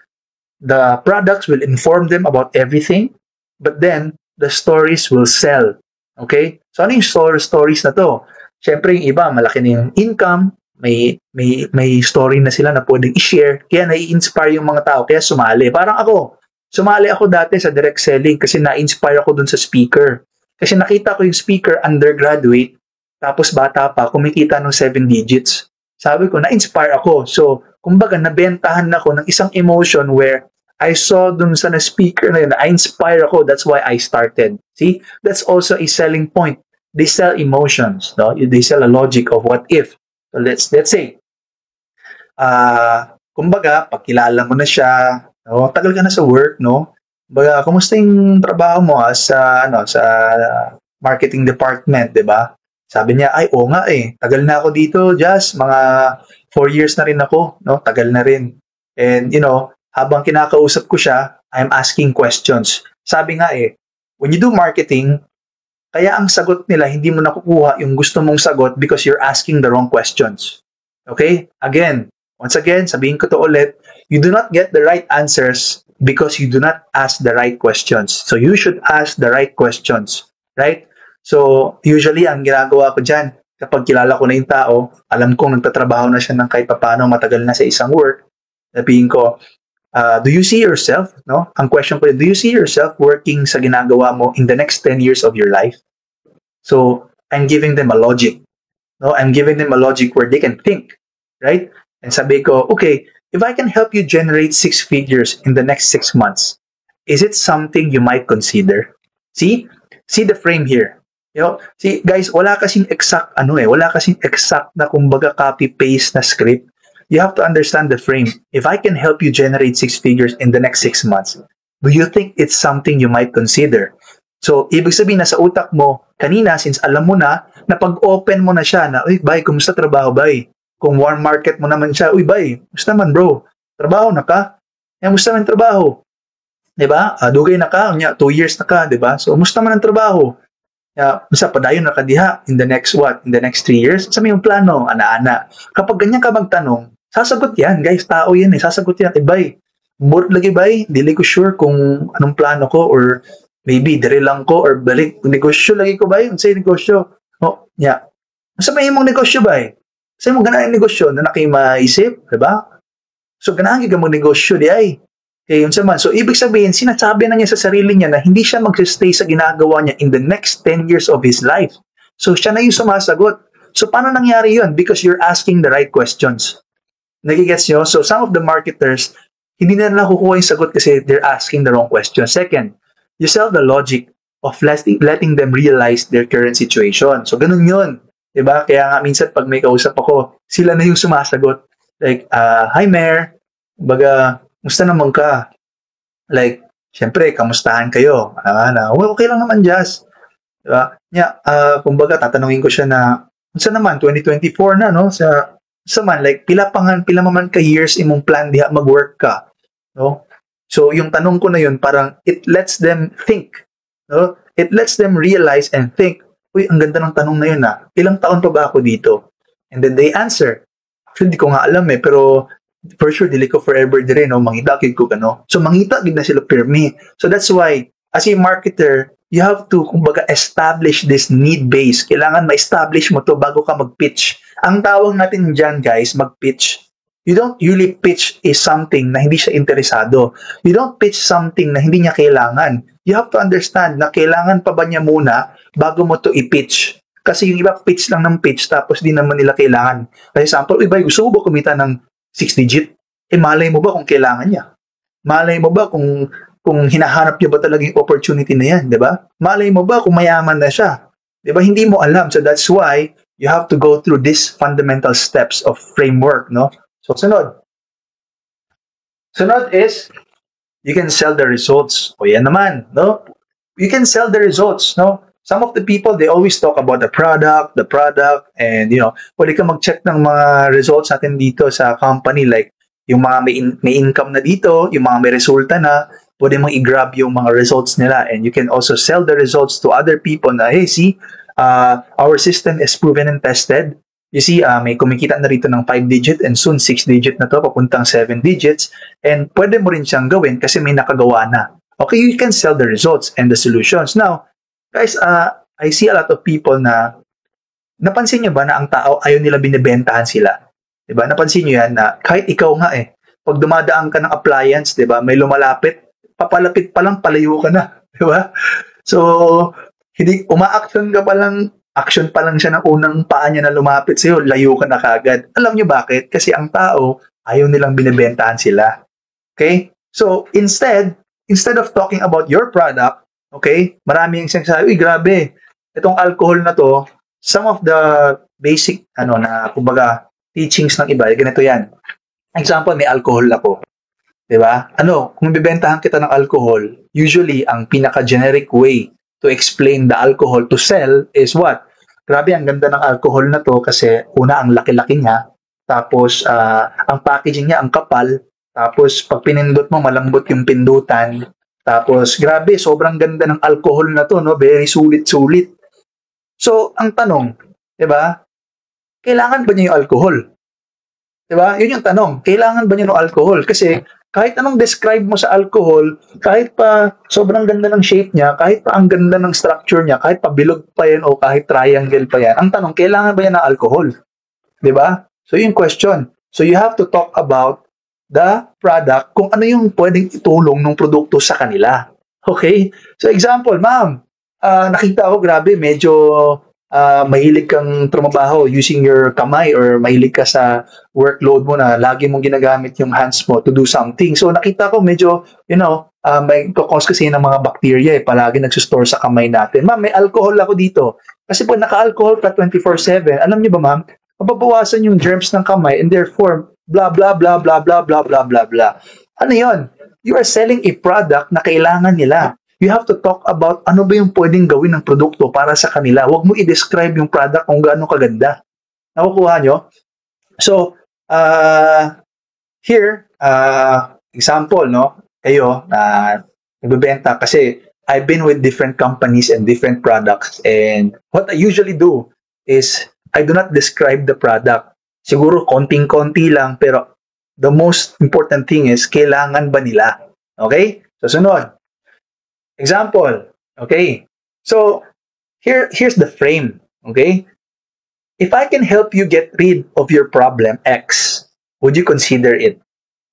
The products will inform them about everything, but then the stories will sell. Okay? So, ano yung stories na to? Siyempre, yung iba, malaki na yung income, may story na sila na pwedeng i-share, kaya nai-inspire yung mga tao, kaya sumali. Parang ako, sumali ako dati sa direct selling kasi na-inspire ako dun sa speaker. Kasi nakita ko yung speaker, undergraduate, tapos bata pa, kumikita ng 7 digits. Sabi ko, na-inspire ako. So, kumbaga, nabentahan ako ng isang emotion where I saw dun sa na-speaker na yun, na-inspire ako. That's why I started. See? That's also a selling point. They sell emotions. No? They sell a logic of what if. So let's say, kumbaga, pagkilala mo na siya, no? Tagal ka na sa work, no? Kumbaga, kumusta yung trabaho mo sa marketing department, di ba? Sabi niya, ay, oo nga tagal na ako dito, Jazz, mga 4 years na rin ako, no? Tagal na rin. And, habang kinakausap ko siya, I'm asking questions. Sabi nga when you do marketing, kaya ang sagot nila, hindi mo nakukuha yung gusto mong sagot because you're asking the wrong questions. Okay? Once again, sabihin ko to ulit, you do not get the right answers because you do not ask the right questions. So you should ask the right questions. Right? So, usually, ang ginagawa ko dyan, kapag kilala ko na yung tao, alam kong nagtatrabaho na siya ng kahit paano, matagal na sa isang work, sabihin ko, do you see yourself, no? Ang question ko, do you see yourself working sa ginagawa mo in the next 10 years of your life? So, I'm giving them a logic. No? I'm giving them a logic where they can think, right? And sabi ko, okay, if I can help you generate 6 figures in the next 6 months, is it something you might consider? See the frame here. See, guys, wala kasing exact na kumbaga copy-paste na script. You have to understand the frame. If I can help you generate 6 figures in the next 6 months, do you think it's something you might consider? So, ibig sabihin na sa utak mo, kanina, since alam mo na pag-open mo na siya na, uy, bay, kumusta trabaho, bay? Kung warm market mo naman siya, uy, bay, kumusta naman, bro? Trabaho na ka? Kumusta naman trabaho? Diba? Dugay na ka, 2 years na ka, diba? So, kumusta naman ang trabaho? Basta padayon na kadiha in the next 3 years? Sa may yung plano, ana-ana. Kapag ganyan ka magtanong, sasagot yan, guys. Tao yan sasagot yan. Bay, board lagi bay, dili ko sure kung anong plano ko or maybe dire lang ko or balik negosyo lagi ko bay. Unsay negosyo? Sa may imong negosyo bay? Sa imong ganahan negosyo na nakimaisip, diba? So ganahan gyud mo negosyo di ay. Okay, yun naman. So, ibig sabihin, sinasabi na niya sa sarili niya na hindi siya mag-stay sa ginagawa niya in the next 10 years of his life. So, siya na yung sumasagot. So, paano nangyari yun? Because you're asking the right questions. Nagigets nyo? So, some of the marketers, hindi na nakukuha yung sagot kasi they're asking the wrong question. Second, you sell the logic of letting them realize their current situation. So, ganun yun. Diba? Kaya nga, minsan pag may kausap ako, sila na yung sumasagot. Like, hi, Mayor. Baga, musta naman ka? Like, syempre, kamustahan kayo? Okay lang naman, Jazz. Diba? Kumbaga, tatanungin ko siya na, musta naman, 2024 na, no? Sa man, like, pila man ka years imong plan diha mag-work ka, no? So, yung tanong ko na yun, parang, it lets them think, no? It lets them realize and think, uy, ang ganda ng tanong na yun, ilang taon pa ba ako dito? And then they answer. Actually, di ko nga alam pero for sure, dili ko forever dire, no? Mangita gid ko kano. So, mangita gid na sila pirmi. So, that's why, as a marketer, you have to, kumbaga, establish this need base. Kailangan ma-establish mo to bago ka mag-pitch. Ang tawag natin dyan, guys, mag-pitch. You don't really pitch is something na hindi siya interesado. You don't pitch something na hindi niya kailangan. You have to understand na kailangan pa ba niya muna bago mo to i-pitch. Kasi yung iba, pitch lang ng pitch tapos di naman nila kailangan. For example, iba, gusto mo ba kumita ng 6 digit? Malay mo ba kung kailangan niya? Malay mo ba kung hinahanap niya ba talaga yung opportunity na yan, di ba? Malay mo ba kung mayaman na siya? Di ba? Hindi mo alam. So that's why you have to go through these fundamental steps of framework, no? So sunod. Sunod is, you can sell the results. O yan naman, no? You can sell the results, no? Some of the people, they always talk about the product, and, pwede ka mag-check ng mga results natin dito sa company, like, yung mga may income na dito, yung mga may resulta na, pwede mong i-grab yung mga results nila, and you can also sell the results to other people na, hey, see, our system is proven and tested. You see, may kumikita na rito ng 5 digit and soon 6 digit na to, papuntang 7 digits, and pwede mo rin siyang gawin kasi may nakagawa na. Okay, you can sell the results and the solutions. Now, guys, I see a lot of people na, napansin nyo ba na ang tao ayaw nila binibentahan sila? Diba? Napansin nyo yan na kahit ikaw nga pag dumadaan ka ng appliance, diba, may lumalapit, papalapit pa lang, palayo ka na. Diba? So, hindi, uma-action ka pa lang, action pa lang siya ng unang paa niya na lumapit sa'yo, layo ka na kagad. Alam nyo bakit? Kasi ang tao, ayaw nilang binibentahan sila. Okay? So, instead of talking about your product, okay, marami yung sinasabi, uy, grabe, itong alcohol na to, some of the basic, kumbaga, teachings ng iba, ganito yan. Example, may alcohol ako. Diba? Kung bibentahan kita ng alcohol, usually, ang pinaka-generic way to explain the alcohol to sell is what? Grabe, ang ganda ng alcohol na to kasi, una, ang laki-laki niya, tapos, ang packaging niya, ang kapal, tapos, pag pinindot mo, malambot yung pindutan, tapos, grabe, sobrang ganda ng alcohol na to, no? Very sulit-sulit. So, ang tanong, diba? Kailangan ba niya yung alcohol? Diba? Yun yung tanong. Kailangan ba niya ng alcohol? Kasi, kahit anong describe mo sa alcohol, kahit pa sobrang ganda ng shape niya, kahit pa ang ganda ng structure niya, kahit pa bilog pa yan o kahit triangle pa yan, ang tanong, kailangan ba niya ng alcohol? Diba? So, yung question. So, you have to talk about the product, kung ano yung pwedeng itulong ng produkto sa kanila. Okay? So, example, ma'am, nakita ko, grabe, medyo mahilig kang trumabaho using your kamay or mahilig ka sa workload mo na lagi mong ginagamit yung hands mo to do something. So, nakita ko medyo, may cause kasi ng mga bacteria palagi nagsistore sa kamay natin. Ma'am, may alcohol ako dito. Kasi pag naka-alcohol ka 24/7, alam niyo ba, ma'am, mababawasan yung germs ng kamay and therefore, blah, blah, blah, blah, blah, blah, blah, blah, blah. Ano yon? You are selling a product na kailangan nila. You have to talk about ano ba yung pwedeng gawin ng produkto para sa kanila. Huwag mo i-describe yung product kung gaano kaganda. Nakukuha nyo? So, here, example, no? Kayo, nagbebenta kasi I've been with different companies and different products, and what I usually do is I do not describe the product. Siguro konting-konti lang, pero the most important thing is kailangan ba nila? Okay? So, sunod. Example. Okay? So, here's the frame. Okay? If I can help you get rid of your problem X, would you consider it?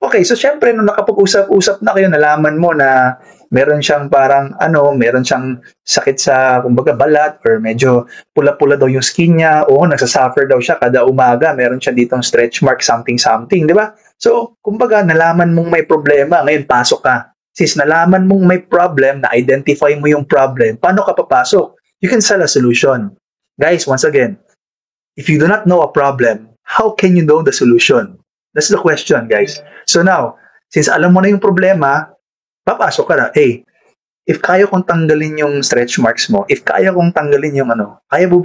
Okay, so syempre nung nakapag-usap-usap na kayo, nalaman mo na meron siyang parang meron siyang sakit sa kumbaga balat or medyo pula-pula daw yung skin niya o nagsasuffer daw siya kada umaga, meron siya ditong stretch mark something, di ba? So, kumbaga nalaman mong may problema, ngayon pasok ka. Since nalaman mong may problem, na-identify mo yung problem, paano ka papasok? You can sell a solution. Guys, once again, if you do not know a problem, how can you know the solution? That's the question, guys. So now, since alam mo na yung problema, papasok ka na, hey, if kaya kong tanggalin yung stretch marks mo, if kaya kong tanggalin yung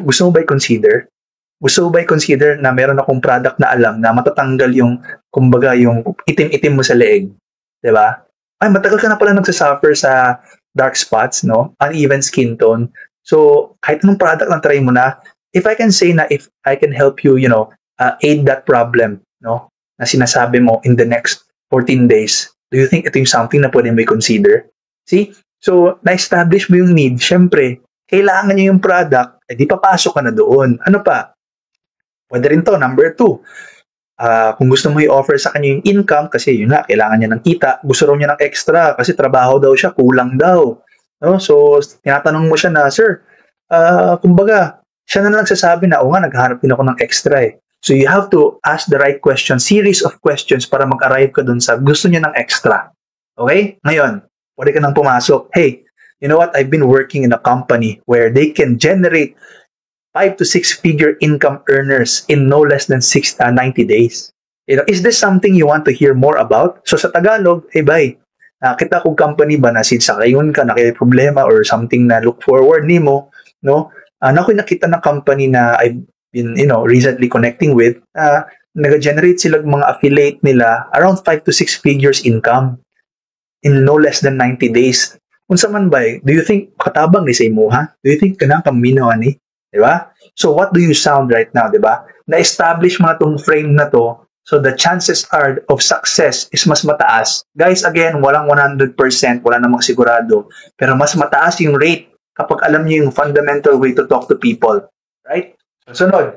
gusto mo ba i-consider? Gusto mo ba i-consider na meron akong product na alam na matatanggal yung, kumbaga, yung itim-itim mo sa leeg? Diba? Ay, matagal ka na pala nagsasuffer sa dark spots, no? Uneven skin tone. So, kahit anong product lang try mo na, if I can say na if I can help you, aid that problem, no? Na sinasabi mo in the next 14 days, do you think ito yung something na pwede mo i-consider? See? So, na-establish mo yung need. Siyempre, kailangan niya yung product, di papasok ka na doon. Ano pa? Pwede rin to, number 2. Kung gusto mo i-offer sa kanya yung income, kasi yun na, kailangan niya ng kita, gusto raw niya ng extra, kasi trabaho daw siya, kulang daw. No? So, tinatanong mo siya na, sir, kumbaga, siya na nagsasabi na, naghahanap din ako ng extra eh. So you have to ask the right question, series of questions para mag-arrive ka dun sa gusto niya ng extra. Okay? Ngayon, pwede ka nang pumasok. Hey, you know what? I've been working in a company where they can generate 5 to 6 figure income earners in no less than 90 days. Is this something you want to hear more about? So sa Tagalog, hey bye, nakita kong company ba na since ngayon ka problema or something na look forward nimo, no? Nakita ng company na I've been, recently connecting with, nag-generate sila mga affiliate nila around 5 to 6 figures income in no less than 90 days. Kung man ba, do you think katabang ni sa imo, ha? Do you think kanang kaminaw ni? Diba? So what do you sound right now, diba? Na-establish mo na tong frame na to, so the chances are of success is mas mataas. Guys, again, walang 100%, wala namang sigurado, pero mas mataas yung rate kapag alam niyo yung fundamental way to talk to people. Right? Sunod.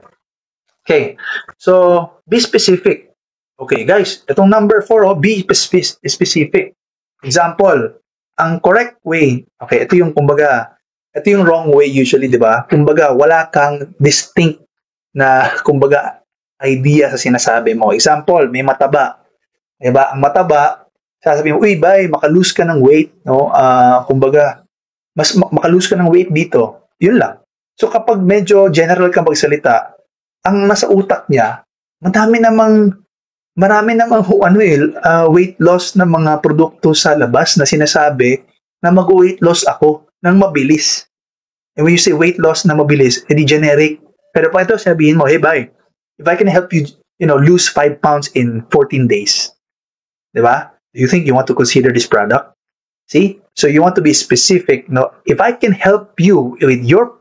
Okay. So, be specific. Okay, guys. Itong number 4, be specific. Example, ang correct way, okay, ito yung wrong way usually, di ba? Kumbaga, wala kang distinct na, idea sa sinasabi mo. Example, may mataba. Di ba? Ang mataba, sasabihin mo, uy, bay, makalose ka ng weight, no? Mas makalose ka ng weight dito. Yun lang. So kapag medyo general ka magsalita, ang nasa utak niya, marami namang weight loss na mga produkto sa labas na sinasabi na mag-weight loss ako ng mabilis. And when you say weight loss na mabilis, edi generic. Pero pa ito sabihin mo, hey bye, if I can help you, lose 5 pounds in 14 days, di ba? Do you think you want to consider this product? See? So you want to be specific. No? If I can help you with your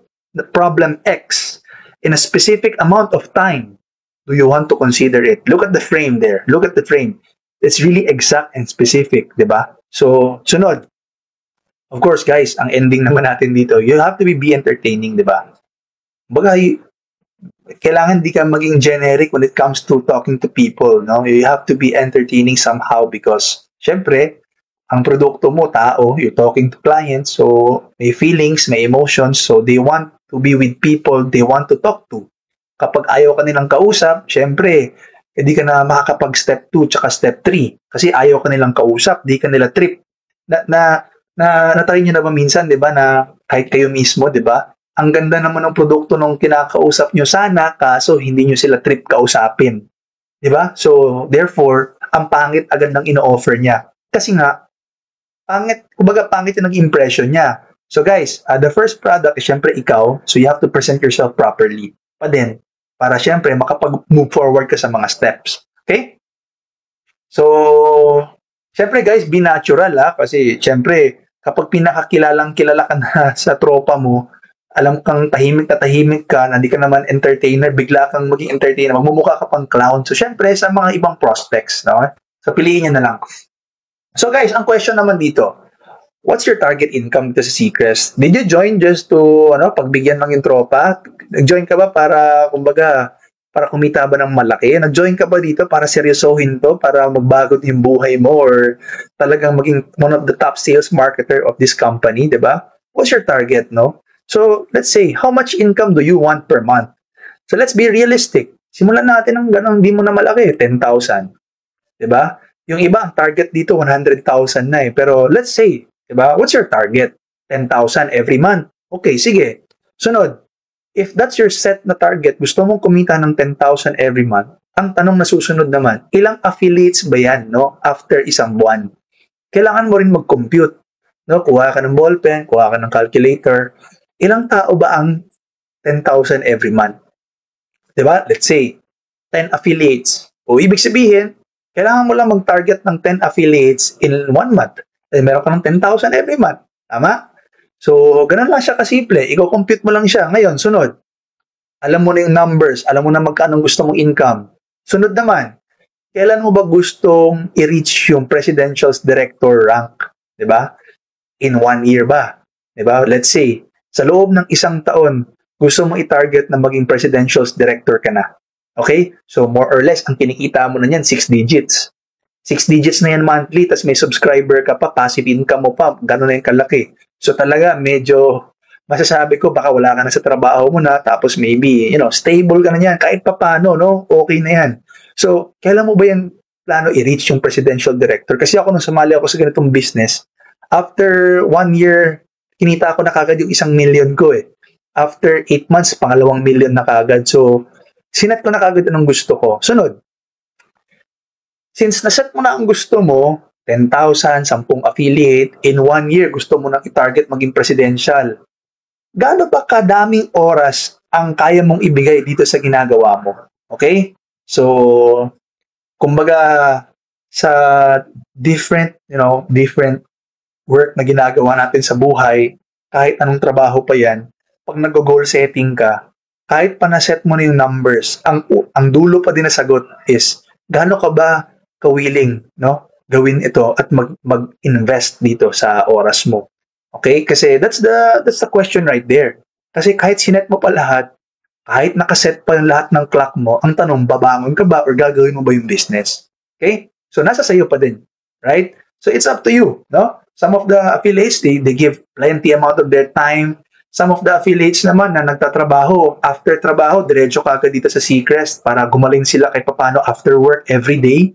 problem X in a specific amount of time, do you want to consider it? Look at the frame there. Look at the frame. It's really exact and specific, di ba? So, sunod. Of course, guys, ang ending naman natin dito, you have to be entertaining, di ba? Baga, kailangan di ka maging generic when it comes to talking to people, no? You have to be entertaining somehow because, syempre, ang produkto mo, tao, you're talking to clients, so may feelings, may emotions, so they want to be with people they want to talk to. Kapag ayaw ka nilang kausap, syempre, hindi ka na makakapag step 2 tsaka step 3 kasi ayaw ka nilang kausap, di ka nila trip. Natry nyo na ba minsan, di ba, na kahit kayo mismo, di ba, ang ganda naman ng produkto nung kinakausap nyo sana, kaso hindi nyo sila trip kausapin. Di ba? So, therefore, ang pangit agad ng ino-offer niya. Kasi nga, pangit yung nag-impression niya. So guys, the first product is syempre ikaw, so you have to present yourself properly pa din, para syempre makapag-move forward ka sa mga steps. Okay? So, syempre guys, be natural kasi syempre, kapag pinakakilalang kilala ka na sa tropa mo, alam kang tahimik ka, hindi ka naman entertainer, bigla kang maging entertainer, magmumukha ka pang clown. So syempre, sa mga ibang prospects, no? So piliin nyo na lang. So guys, ang question naman dito, what's your target income dito sa Seacrest? Did you join just to, pagbigyan lang yung tropa? Nag-join ka ba para, kumbaga, para kumita ba ng malaki? Nag-join ka ba dito para seryosohin to, para magbago yung buhay mo, or talagang maging one of the top sales marketer of this company, di ba? What's your target, no? So, let's say, how much income do you want per month? So, let's be realistic. Simulan natin ng ganun, hindi mo na malaki, 10,000. Di ba? Yung iba, ang target dito, 100,000 na eh. Pero let's say, di ba? What's your target? 10,000 every month. Okay, sige. Sunod, if that's your set na target, gusto mong kumita ng 10,000 every month, ang tanong na susunod naman, ilang affiliates ba yan, no? After isang buwan? Kailangan mo rin mag-compute. No? Kuha ka ng ballpen, kuha ka ng calculator. Ilang tao ba ang 10,000 every month? Diba? Let's say, 10 affiliates. O ibig sabihin, kailangan mo lang mag-target ng 10 affiliates in 1 month. Eh, meron ka ng 10,000 every month. Tama? So, ganun lang siya kasimple. Iko-compute mo lang siya. Ngayon, sunod. Alam mo na yung numbers. Alam mo na magkano gusto mong income. Sunod naman, kailan mo ba gustong i-reach yung presidential director rank? Diba? In 1 year ba? Diba? Let's say, sa loob ng 1 taon, gusto mong i-target na maging presidential director ka na. Okay? So, more or less, ang kinikita mo na yan, 6 digits. 6 digits na yan monthly, tas may subscriber ka pa, passive income mo pa, gano'n na yung kalaki. So, talaga, medyo, masasabi ko, baka wala ka na sa trabaho mo na, tapos maybe, stable ka na yan, kahit pa paano, no? Okay na yan. So, kailan mo ba yan plano i-reach yung presidential director? Kasi ako, nung sumali ako sa ganitong business, after 1 year, kinita ko na kagad yung 1 million ko eh. After 8 months, 2 million na kagad. So, sinet ko na kagad anong gusto ko. Sunod, since naset mo na ang gusto mo, 10,000, 10 affiliate, in 1 year, gusto mo nang i-target maging presidential. Gaano ba kadaming oras ang kaya mong ibigay dito sa ginagawa mo? Okay? So, kumbaga, sa different work na ginagawa natin sa buhay, kahit anong trabaho pa yan, pag nag-goal setting ka, kahit pa na-set mo na yung numbers, ang dulo pa din na sagot is, gaano ka ba ka-willing, no? Gawin ito at mag-invest dito sa oras mo. Okay? Kasi that's the question right there. Kasi kahit sinet mo pa lahat, kahit nakaset pa yung lahat ng clock mo, ang tanong, babangon ka ba or gagawin mo ba yung business? Okay? So, nasa sayo pa din. Right? So, it's up to you. No? Some of the affiliates, they give plenty amount of their time. Some of the affiliates naman na nagtatrabaho, after trabaho, diretso ka agad dito sa Seacrest para gumaling sila kahit paano after work every day.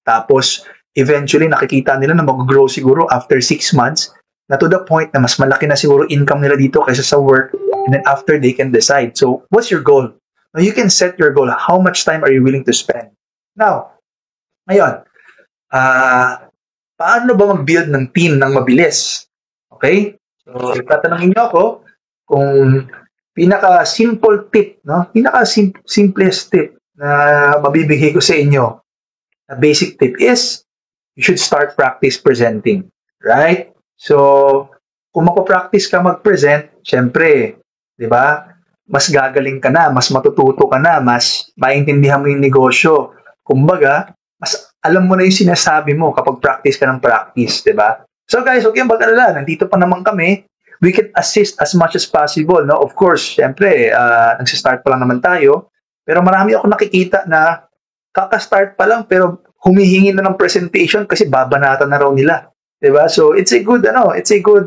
Tapos, eventually, nakikita nila na mag-grow siguro after 6 months na to the point na mas malaki na siguro income nila dito kaysa sa work, and then after they can decide. So, what's your goal? Now, you can set your goal. How much time are you willing to spend? Now, ngayon, paano ba mag-build ng team ng mabilis? Okay? So, itatanungin niyo ako kung pinaka-simple tip, no? Pinaka-simplest tip na mabibigay ko sa inyo, na basic tip is, you should start practice presenting. Right? So, kung mapapractice ka mag-present, syempre, di ba, mas gagaling ka na, mas matututo ka na, mas maintindihan mo yung negosyo. Kumbaga, mas alam mo na yung sinasabi mo kapag practice ka ng practice, di ba? So guys, huwag kayong mag-alala, nandito pa naman kami. We can assist as much as possible, no? Of course, syempre, nagsistart pa lang naman tayo. Pero marami ako nakikita na kaka-start pa lang, pero humihingi na ng presentation kasi babanatan na raw nila. Diba? So, it's a good,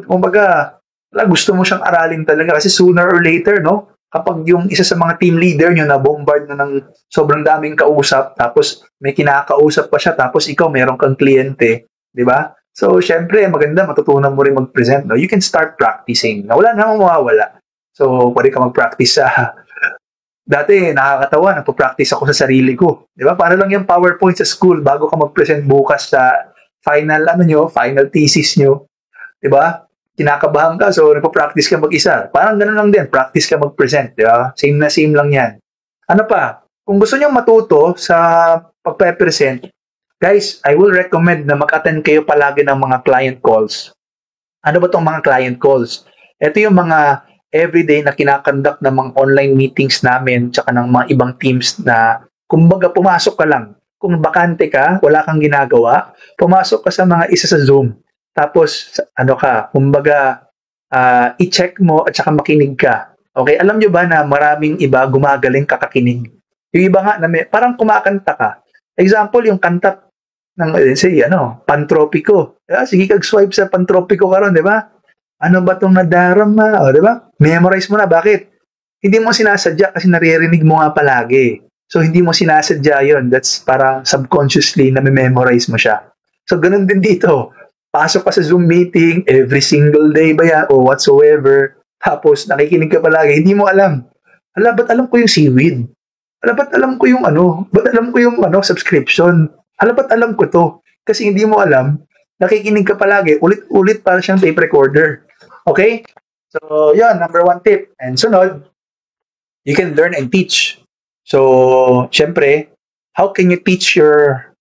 kumbaga, gusto mo siyang aralin talaga kasi sooner or later, no? Kapag yung isa sa mga team leader nyo na bombard na ng sobrang daming kausap, tapos may kinakausap pa siya, tapos ikaw meron kang kliyente, diba? So, syempre, maganda, matutunan mo rin mag-present, no? You can start practicing. Na wala namang mawawala. So, pwede ka mag-practice sa... Dati, nakakatawa, nagpa-practice ako sa sarili ko. Diba? Para lang yung PowerPoint sa school bago ka mag-present bukas sa final thesis nyo, 'di ba? Kinakabahan ka, so nagpo-practice ka mag-isa. Parang ganoon lang din, practice ka mag-present, 'di ba? Same lang 'yan. Ano pa? Kung gusto niyo matuto sa pagpe-present, guys, I will recommend na mag-attend kayo palagi ng mga client calls. Ano ba 'tong mga client calls? Ito yung mga everyday na kinakandak ng mga online meetings namin tsaka ng mga ibang teams na kumbaga pumasok ka lang. Kung bakante ka, wala kang ginagawa, pumasok ka sa mga isa sa Zoom. Tapos, kumbaga, i-check mo at saka makinig ka. Okay, alam nyo ba na maraming iba gumagaling kakakinig? Yung iba nga, na parang kumakanta ka. Example, yung kanta ng, say, Pantropiko. Sige, kag-swipe sa Pantropiko ka ron, di ba? Ano ba itong nadarama? O, di ba? Memorize mo na. Bakit? Hindi mo sinasadya kasi naririnig mo nga palagi. So, hindi mo sinasadya yun. That's parang subconsciously na memorize mo siya. So, ganun din dito. Pasok ka sa Zoom meeting every single day ba yan o whatsoever. Tapos, nakikinig ka palagi. Hindi mo alam. Ala, ba't alam ko yung seaweed? Ala, ba't alam ko yung ba't alam ko yung subscription? Ala, ba't alam ko to? Kasi hindi mo alam. Nakikinig ka palagi. Ulit-ulit para siyang tape recorder. Okay? So, yan. Number 1 tip. And sunod, you can learn and teach. So, syempre, how can you teach your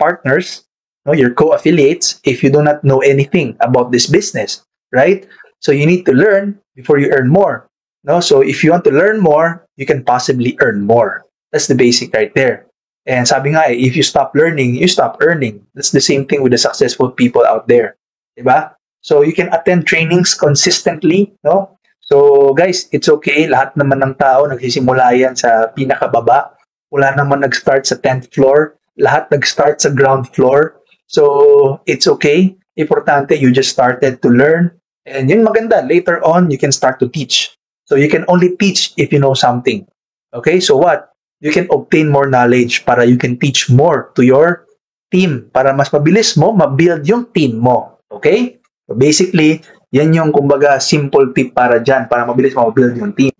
partners, your co-affiliates, if you do not know anything about this business, right? So, you need to learn before you earn more. No? So, if you want to learn more, you can possibly earn more. That's the basic right there. And sabi nga, if you stop learning, you stop earning. That's the same thing with the successful people out there. Diba? So, you can attend trainings consistently, no? So, guys, it's okay. Lahat naman ng tao, nagsisimula yan sa pinakababa. Wala naman nag-start sa 10th floor. Lahat nag-start sa ground floor. So, it's okay. Importante, you just started to learn. And yung maganda, later on, you can start to teach. So, you can only teach if you know something. Okay? So, what? You can obtain more knowledge para you can teach more to your team. Para mas mabilis mo, mabuild yung team mo. Okay? So, basically, yan yung, kumbaga, simple tip para dyan, para mabilis mo build yung team.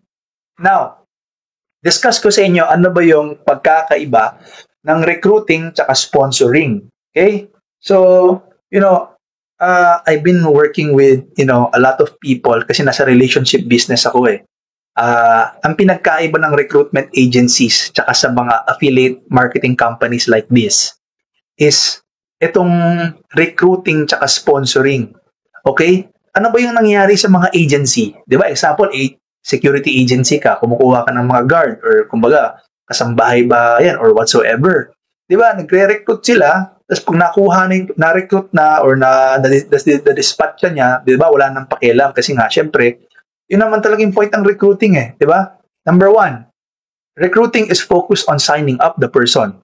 Now, discuss ko sa inyo ano ba yung pagkakaiba ng recruiting tsaka sponsoring. Okay? So, I've been working with, a lot of people kasi nasa relationship business ako eh. Ang pinagkaiba ng recruitment agencies tsaka sa mga affiliate marketing companies like this is itong recruiting tsaka sponsoring. Okay? Ano ba yung nangyayari sa mga agency? Di ba? Example, security agency ka, kumukuha ka ng mga guard or kumbaga, kasambahay ba yan or whatsoever. Di ba? Nagre-recruit sila, tapos pag na-recruit na or na-dispatch niya, di ba? Wala nang pakialam kasi nga, syempre, yun naman talagang point ng recruiting eh. Di ba? Number 1, recruiting is focused on signing up the person.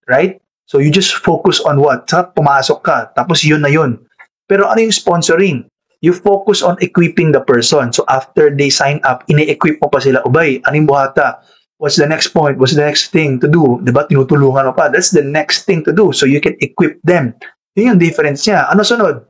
Right? So, you just focus on what? Pumasok ka, tapos yun na yun. Pero ano yung sponsoring? You focus on equipping the person. So after they sign up, ini-equip mo pa sila. Ubay, anong buhata? What's the next point? What's the next thing to do? Diba? Tinutulungan mo pa. That's the next thing to do. So you can equip them. Yun yung difference niya. Ano sunod?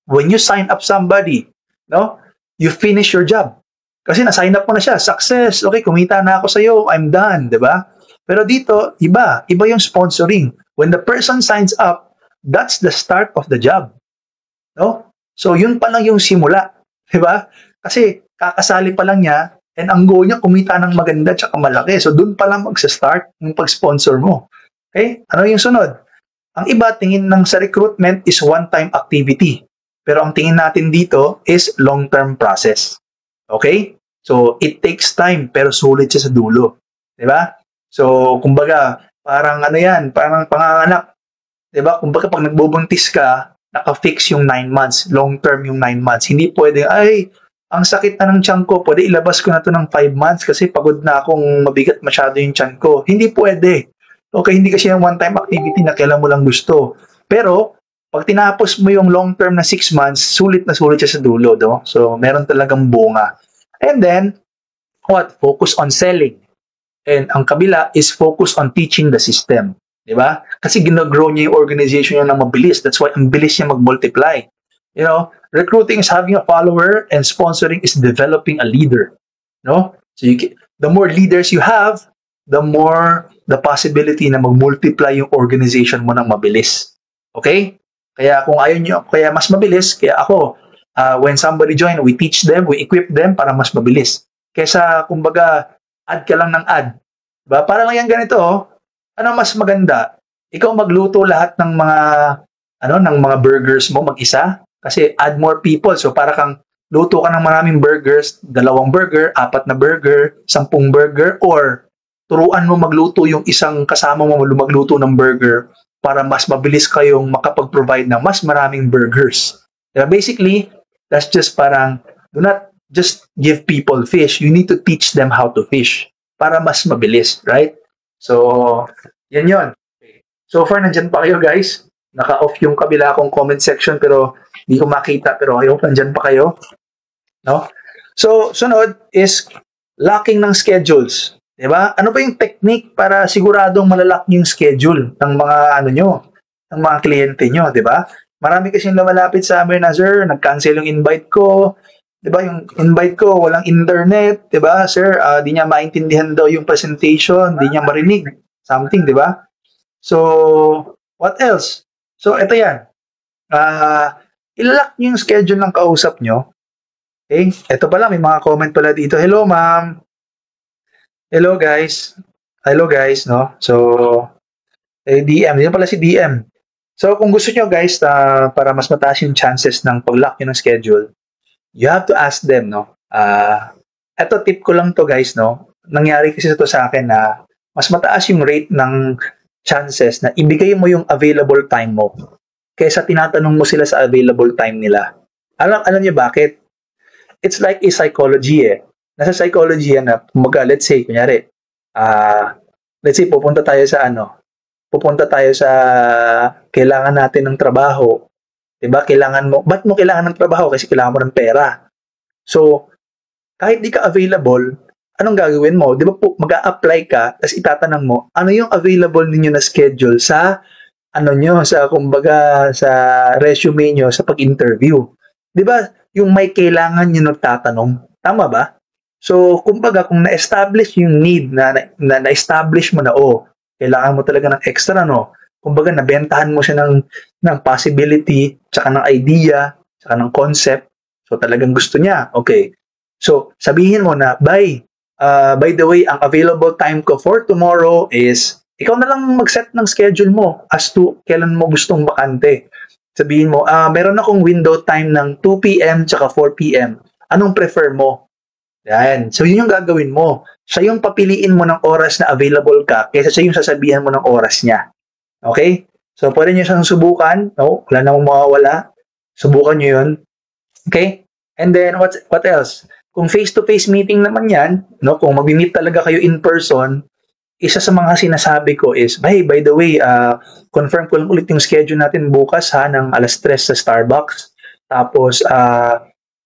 When you sign up somebody, no? You finish your job. Kasi na-sign up mo na siya. Success. Okay, kumita na ako sa'yo. I'm done. Diba? Pero dito, iba. Iba yung sponsoring. When the person signs up, that's the start of the job. No? So, yun pa lang yung simula. Diba? Kasi, kakasali pa lang niya, and ang goal niya, kumita ng maganda tsaka malaki. So, dun pa lang magsa-start yung pag-sponsor mo. Okay? Ano yung sunod? Ang iba, tingin ng sa recruitment is one-time activity. Pero ang tingin natin dito is long-term process. Okay? So, it takes time, pero sulit siya sa dulo. Diba? So, kumbaga, parang ano yan, parang panganganak. Diba? Kumbaga, pag nagbubuntis ka, naka-fix yung 9 months, long-term yung 9 months. Hindi pwede, ang sakit na ng tiyan ko, pwede ilabas ko na to ng 5 months kasi pagod na akong mabigat masyado yung tiyan ko. Hindi pwede. Okay, hindi kasi yung one-time activity na kailan mo lang gusto. Pero, pag tinapos mo yung long-term na 6 months, sulit na sulit siya sa dulo. No? So, meron talagang bunga. And then, what? Focus on selling. And ang kabila is focus on teaching the system. Diba? Kasi ginagrow niya yung organization niya ng mabilis. That's why ang bilis niya mag-multiply. Recruiting is having a follower and sponsoring is developing a leader. No? So the more leaders you have, the more the possibility na mag-multiply yung organization mo ng mabilis. Okay? Kaya kung ayaw nyo, kaya mas mabilis, kaya ako, when somebody join, we teach them, we equip them para mas mabilis. Kesa, kumbaga, add ka lang ng add. Diba? Para lang yan ganito, ano mas maganda? Ikaw magluto lahat ng mga burgers mo mag-isa kasi add more people. So para kang luto ka ng maraming burgers, 2 burger, 4 na burger, 10 burger, or turuan mo magluto yung isang kasama mo magluto ng burger para mas mabilis kayong makapag-provide ng mas maraming burgers. Basically, that's just parang do not just give people fish. You need to teach them how to fish. para mas mabilis, right? So, yan yun. So far, nandyan pa kayo guys. Naka-off yung kabila kong comment section pero hindi ko makita, pero I hope nandyan pa kayo. No? So, sunod is locking ng schedules. Diba? Ano ba yung technique para siguradong malalock yung schedule ng mga ano nyo, ng mga kliyente nyo, diba? Marami kasi lumalapit sa amin na, sir, nag-cancel yung invite ko. Diba? Yung invite ko, walang internet. Diba? Sir, di niya maintindihan daw yung presentation, di niya marinig. Something, diba? So, what else? So, ito yan. Ilalock nyo yung schedule ng kausap nyo. Okay? Ito pala, may mga comment pala dito. Hello, ma'am. Hello, guys. Hello, guys, no? So, DM. Yan pala si DM. So, kung gusto nyo, guys, para mas mataas yung chances ng pag-lock nyo ng schedule, you have to ask them, no? Ito, tip ko lang to, guys, no? Nangyari kasi ito sa akin na mas mataas yung rate ng chances na ibigay mo yung available time mo kaysa tinatanong mo sila sa available time nila. Alam niyo bakit? It's like a psychology eh. Nasa psychology yan na, let's say, kunyari, let's say, pupunta tayo sa kailangan natin ng trabaho. Diba? Ba't mo kailangan ng trabaho? Kasi kailangan mo ng pera. So, kahit di ka available, anong gagawin mo? Diba po, mag-a-apply ka, tapos itatanong mo, ano yung available ninyo na schedule sa, kumbaga, sa resume nyo, sa pag-interview. Diba? Yung may kailangan nyo nagtatanong. Tama ba? So, kumbaga, kung na-establish yung need na-establish mo na, kailangan mo talaga ng extra, no? Kumbaga, nabentahan mo siya ng possibility, tsaka ng idea, tsaka ng concept. So, talagang gusto niya. Okay. So, sabihin mo na, by the way, ang available time ko for tomorrow is, ikaw na lang mag-set ng schedule mo as to kailan mo gustong bakante. Sabihin mo, meron akong window time ng 2 p.m. tsaka 4 p.m. Anong prefer mo? Yan. So, yun yung gagawin mo. Siya yung papiliin mo ng oras na available ka kaysa siya yung sasabihan mo ng oras niya. Okay? So, pwede nyo siyang subukan. No? Wala namang mawawala. Subukan nyo yun. Okay? And then, what else? Kung face-to-face meeting naman yan, no? Kung mag-meet talaga kayo in person, isa sa mga sinasabi ko is, by the way, confirm ko lang ulit yung schedule natin bukas ng 3:00 sa Starbucks. Tapos,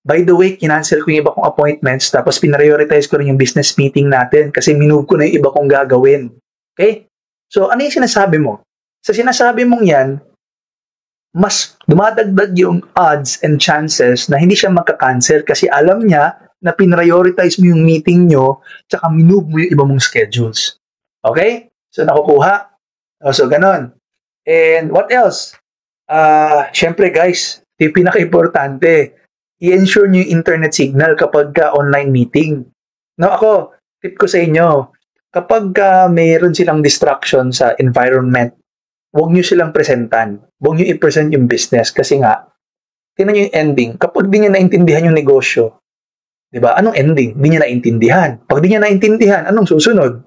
by the way, kinancel ko yung iba kong appointments, tapos pinarioritize ko rin yung business meeting natin kasi minove ko na yung iba kong gagawin. Okay? So, ano yung sinasabi mo? Sa sinasabi mong yan, mas dumadagdag yung odds and chances na hindi siya magka-cancel kasi alam niya na pinrioritize mo yung meeting nyo tsaka minove mo yung iba mong schedules. Okay? So, nakukuha. So, ganon. And what else? Syempre, guys, yung pinaka-importante, i-ensure nyo yung internet signal kapag online meeting. No, ako, tip ko sa inyo, kapag mayroon silang distraction sa environment, huwag nyo silang presentan. Huwag nyo i-present yung business kasi nga, tingnan nyo yung ending. Kapag di nyo naintindihan yung negosyo, di ba? Anong ending? Di nyo naintindihan. Pag di nyo naintindihan, anong susunod?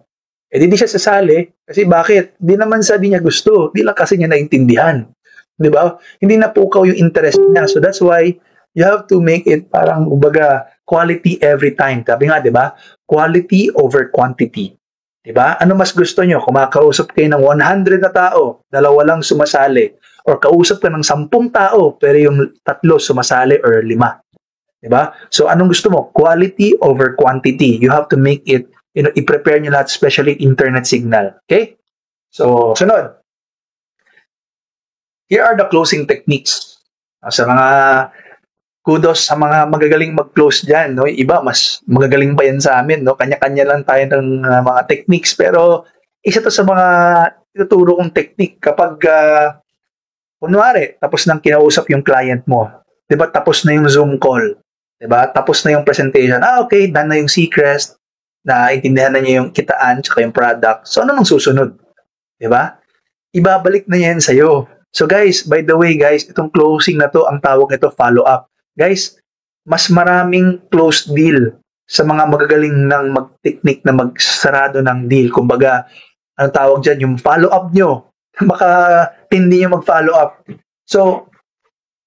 Di siya sasali. Kasi bakit? Di naman sa di niya gusto. Di lang kasi niya naintindihan. Di ba? Hindi napukaw yung interest niya. So that's why, you have to make it parang, quality every time. Sabi nga, di ba? Quality over quantity. Di ba? Ano mas gusto nyo? Kumakausap kayo ng 100 na tao, 2 lang sumasali. Or kausap ka ng 10 tao, pero yung 3 sumasali or 5. Di ba? So, anong gusto mo? Quality over quantity. You have to make it, i-prepare nyo lahat, especially internet signal. Okay? So, sunod. Here are the closing techniques. Sa mga kudos sa mga magagaling mag-close dyan, no? Iba, mas magagaling pa yan sa amin, no? Kanya-kanya lang tayo ng mga techniques, pero isa to sa mga ituturo kong technique kapag, kunwari, tapos nang kinausap yung client mo, diba, tapos na yung Zoom call, diba, tapos na yung presentation, okay, done na yung Seacrest, naintindihan na niya yung kitaan, tsaka yung product, so ano nang susunod, diba, ibabalik na yan sa'yo. So guys, by the way guys, itong closing na to, ang tawag nito follow-up. Guys, mas maraming closed deal sa mga magagaling ng mag-technique na magsarado ng deal. Kumbaga, ang tawag dyan, yung follow-up nyo. Makatindi nyo mag-follow up. So,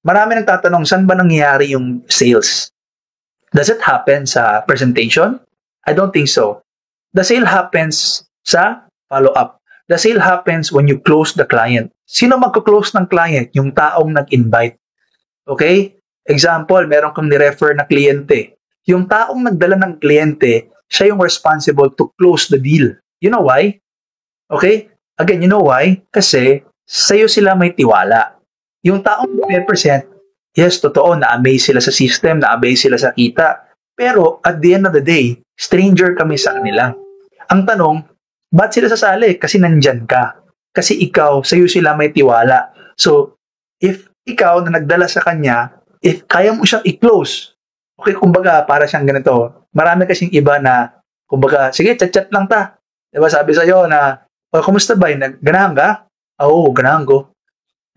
marami nang tatanong, saan ba nangyayari yung sales? Does it happen sa presentation? I don't think so. The sale happens sa follow-up. The sale happens when you close the client. Sino magko-close ng client? Yung taong nag-invite. Okay? Example, meron kang ni-refer na kliyente. Yung taong nagdala ng kliyente, siya yung responsible to close the deal. You know why? Okay? Again, you know why? Kasi sa'yo sila may tiwala. Yung taong 10%, yes, totoo, na-amaze sila sa system, na-amaze sila sa kita. Pero at the end of the day, stranger kami sa kanila. Ang tanong, ba't sila sasali? Kasi nandyan ka. Kasi ikaw, sa'yo sila may tiwala. So, if ikaw na nagdala sa kanya, if kaya mo siyang i-close, okay, kumbaga, para siyang ganito. Marami kasing iba na, kumbaga, sige, chat-chat lang ta. Diba, sabi sa'yo na, oh, kumusta ba? Ganahan ka? Oo, ganahan ko.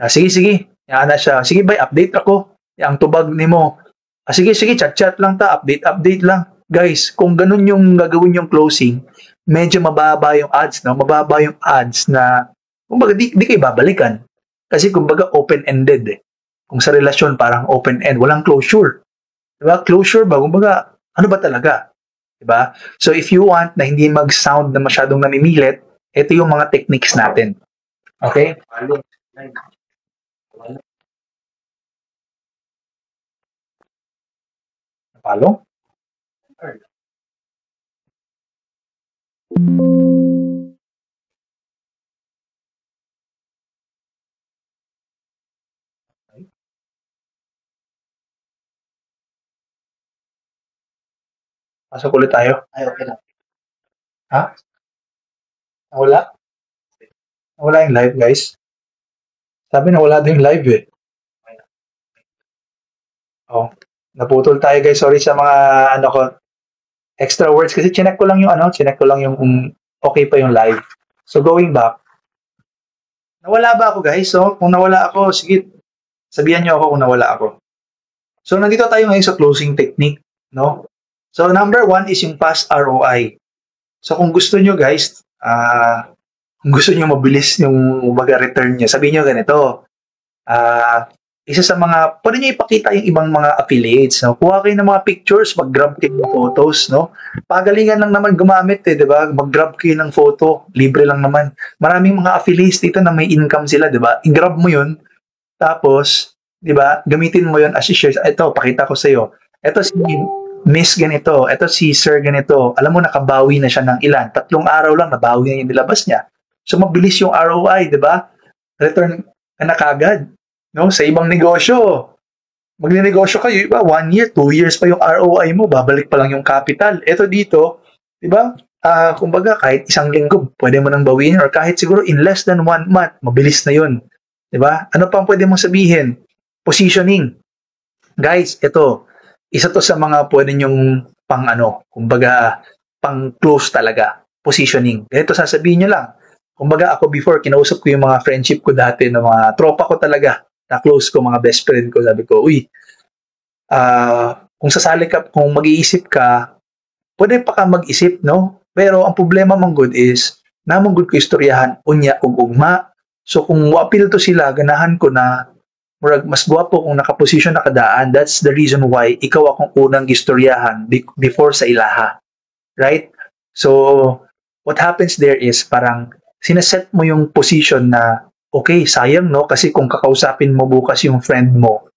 Sige, sige. Yan na siya. Sige, bay, update ako. Ang tubag ni mo. Sige, sige, chat-chat lang ta. Update lang. Guys, kung ganun yung gagawin yung closing, medyo mababa yung odds, no? Mababa yung odds na, kumbaga, di kayo babalikan. Kasi, kumbaga, open-ended eh. Kung sa relasyon, parang open-end. Walang closure. Diba? Closure ba? Kumbaga, ano ba talaga? Diba? So, if you want na hindi mag-sound na masyadong namimilit, ito yung mga techniques natin. Okay? Napalo? Pasok ulit tayo. Ay, okay lang. Ha? Nawala? Nawala yung live, guys. Sabi nawala din yung live eh. Oh, naputol tayo, guys. Sorry sa mga ano ko, extra words kasi chinek ko lang yung okay pa yung live. So going back, nawala ba ako, guys? So kung nawala ako, sige, sabihan niyo ako kung nawala ako. So nandito tayo ngayon sa closing technique, no? So number 1 is yung fast ROI. So kung gusto niyo, guys, kung gusto niyo mabilis yung return niyo, sabihin niyo ganito. Isa sa mga, pwede nyo ipakita yung ibang mga affiliates, no? Kuha kayo ng mga pictures, mag-grab kayo ng photos, no? Pagalingan lang naman gumamit, di ba? Mag-grab kayo ng photo, libre lang naman. Maraming mga affiliates dito na may income sila, di ba? I-grab mo yun, tapos, di ba? Gamitin mo yun as i-share. Ito, pakita ko sa'yo. Ito si Miss ganito, ito si Sir ganito. Alam mo, nakabawi na siya ng ilan. 3 araw lang, nabawi na yung nilabas niya. So, mabilis yung ROI, di ba? Return na kagad. No, sa ibang negosyo, magne-negosyo kayo, iba 1 year, 2 years pa yung ROI mo, babalik pa lang yung capital. Ito dito, 'di ba? Kumbaga kahit 1 linggo pwede mo nang bawiin or kahit siguro in less than 1 month, mabilis na 'yun. 'Di ba? Ano pang pwede mong sabihin? Positioning. Guys, ito, isa to sa mga pwede nyong kumbaga pang close talaga, positioning. Ganito sasabihin niyo lang. Kumbaga ako before, kinausap ko yung mga friendship ko dati na mga tropa ko talaga, na close ko, mga best friend ko, sabi ko, uy, kung sasali ka, kung mag-iisip ka, pwede pa ka mag-isip, no? Pero ang problema mong good is, namang good ko istoryahan, unya, ug ugma. So kung appeal to sila, ganahan ko na, mas guwapo kung nakaposisyon na kadaan. That's the reason why ikaw akong unang istoryahan before sa ilaha. Right? So, what happens there is, parang, sineset mo yung position na, okay, sayang, no? Kasi kung kakausapin mo bukas yung friend mo,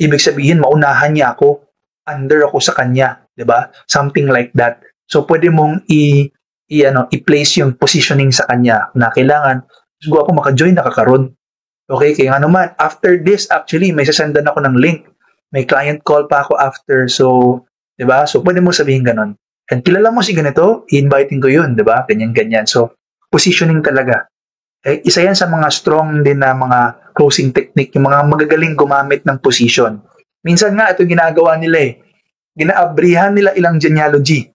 ibig sabihin, maunahan niya ako, under ako sa kanya, di ba? Something like that. So, pwede mong i-place yung positioning sa kanya na kailangan, gusto ako maka-join, nakakaroon. Okay, kaya nga naman, after this, actually, may sasendan ako ng link. May client call pa ako after. So, di ba? So, pwede mo sabihin ganon. And kilala mo si ganito, i-inviting ko yun, di ba? Ganyan-ganyan. So, positioning talaga. Isa yan sa mga strong din na mga closing technique, yung mga magagaling gumamit ng position. Minsan nga, ito ginagawa nila eh. Ginaabrihan nila ilang genealogy.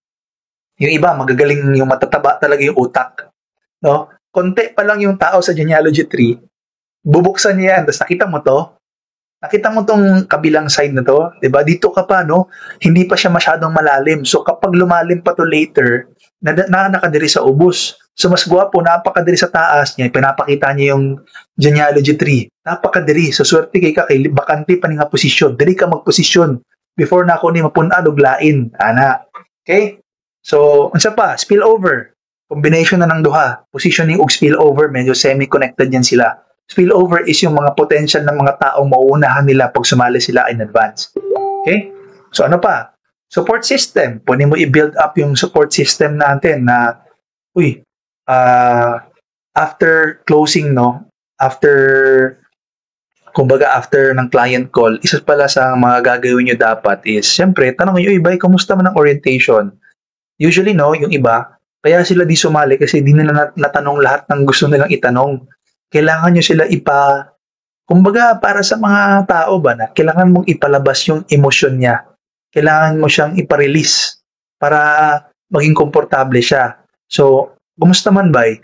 Yung iba, magagaling yung matataba talaga yung utak. No? Konti pa lang yung tao sa genealogy tree, bubuksan niya yan, tapos nakita mo to, nakita mo tong kabilang side na to, diba? Dito ka pa, no? Hindi pa siya masyadong malalim. So, kapag lumalim pa to later, nakadiri sa ubos. So, mas gwapo, napakadiri sa taas niya, pinapakita niya yung genealogy tree. Napakadiri. So, swerte kay ka, kay bakante pa nga posisyon. Diri ka magposisyon before na ako ni mapunaan o glain. Ana. Okay? So, unsa pa, spillover. Combination na ng duha. Positioning ug spillover, medyo semi-connected yan sila. Spillover is yung mga potential ng mga taong mauunahan nila pag sumali sila in advance. Okay? So, ano pa? Support system. Pwede mo i-build up yung support system natin na, after closing, no? Kumbaga, after ng client call, isa pala sa mga gagawin nyo dapat is, syempre, tanongin nyo, Bay, kumusta man ang orientation? Usually, no, yung iba, kaya sila di sumali kasi di nila natanong lahat ng gusto nilang itanong. Kailangan nyo sila kumbaga, para sa mga tao ba na, kailangan mong ipalabas yung emosyon niya. Kailangan mo siyang iparelease para maging komportable siya. So, kumusta man, Bay?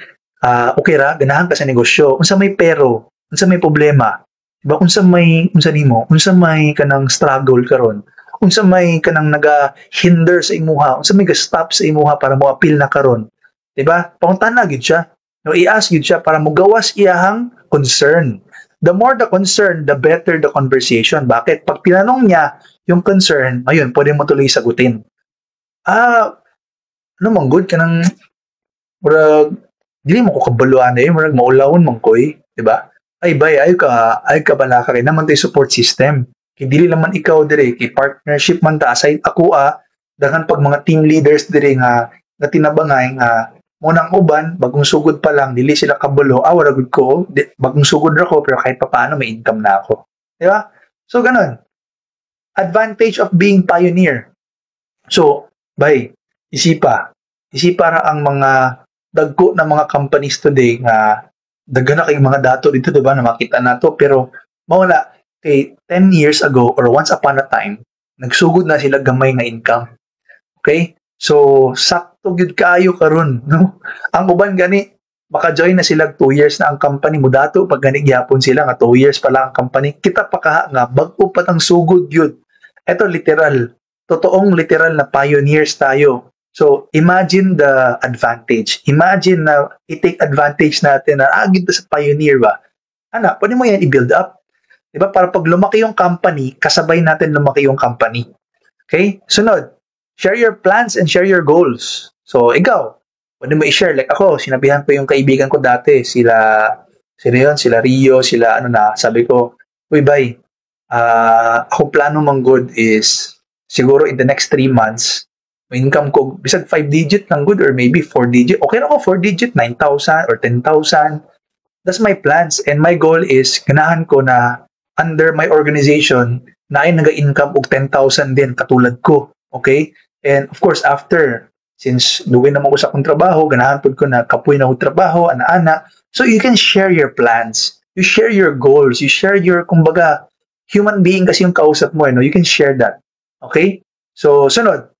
Okay ra, ganahan ka sa negosyo. Unsa may pero, unsa may problema, diba? Unsa may kanang struggle karon, unsa may kanang naga-hinder sa imuha, unsa may ga-stop sa imuha para mo appeal na karon, diba? Pangutana gid siya, no, i-ask gid siya para mo gawas iyahang concern. The more the concern, the better the conversation. Bakit? Pag tinanong niya yung concern, ayun, pwede mo tuloy sagutin. Ano man good kanang murag dili mo ko kabaluan murag maulawon man koy, diba? Ay bay, ay ka bala ka kay naman tay support system. Kay dili naman ikaw dire kay partnership man ta aside ako daghan pag mga team leaders dire nga tinabangay nga mo nang uban bagong sugod pa lang dili sila kabalo wala gud ko bagong sugod ra ko pero kahit papaano may income na ako. Di ba? So ganun. Advantage of being pioneer. So, bay, isipa ra ang mga dagko na mga companies today nga daghan na kay mga dato dito, diba, na makita nato, pero mawala kay 10 years ago or once upon a time nagsugod na sila gamay nga income. Okay, so sakto gyud kaayo karon, no? Ang uban gani maka-join na sila 2 years na ang company mo dato pag gani gyapon sila nga 2 years pa lang ang company, kita pa kaha nga bag-o pa tang sugod gyud. Eto literal, totoong literal na pioneers tayo. So, imagine the advantage. Imagine na i-take advantage natin na agad sa pioneer ba? Pwede mo yan i-build up. Diba? Para pag lumaki yung company, kasabay natin lumaki yung company. Okay? Sunod, share your plans and share your goals. So, ikaw, pwede mo i-share. Like ako, sinabihan ko yung kaibigan ko dati, sila Rio, sabi ko, uy, bay, ako plano mang good is, siguro in the next 3 months, may income ko, bisag 5 digit lang good or maybe 4 digit. Okay na ako 4 digit, 9,000 or 10,000. That's my plans. And my goal is, ganahan ko na under my organization, na ay naga-income og 10,000 din, katulad ko. Okay? And of course, after, since duwin naman ko sa akong trabaho, ganahan po ko na kapoy na akong trabaho, ana-ana. So you can share your plans. You share your goals. You share your, kumbaga, human being kasi yung kausap mo, you can share that. Okay? So, sunod,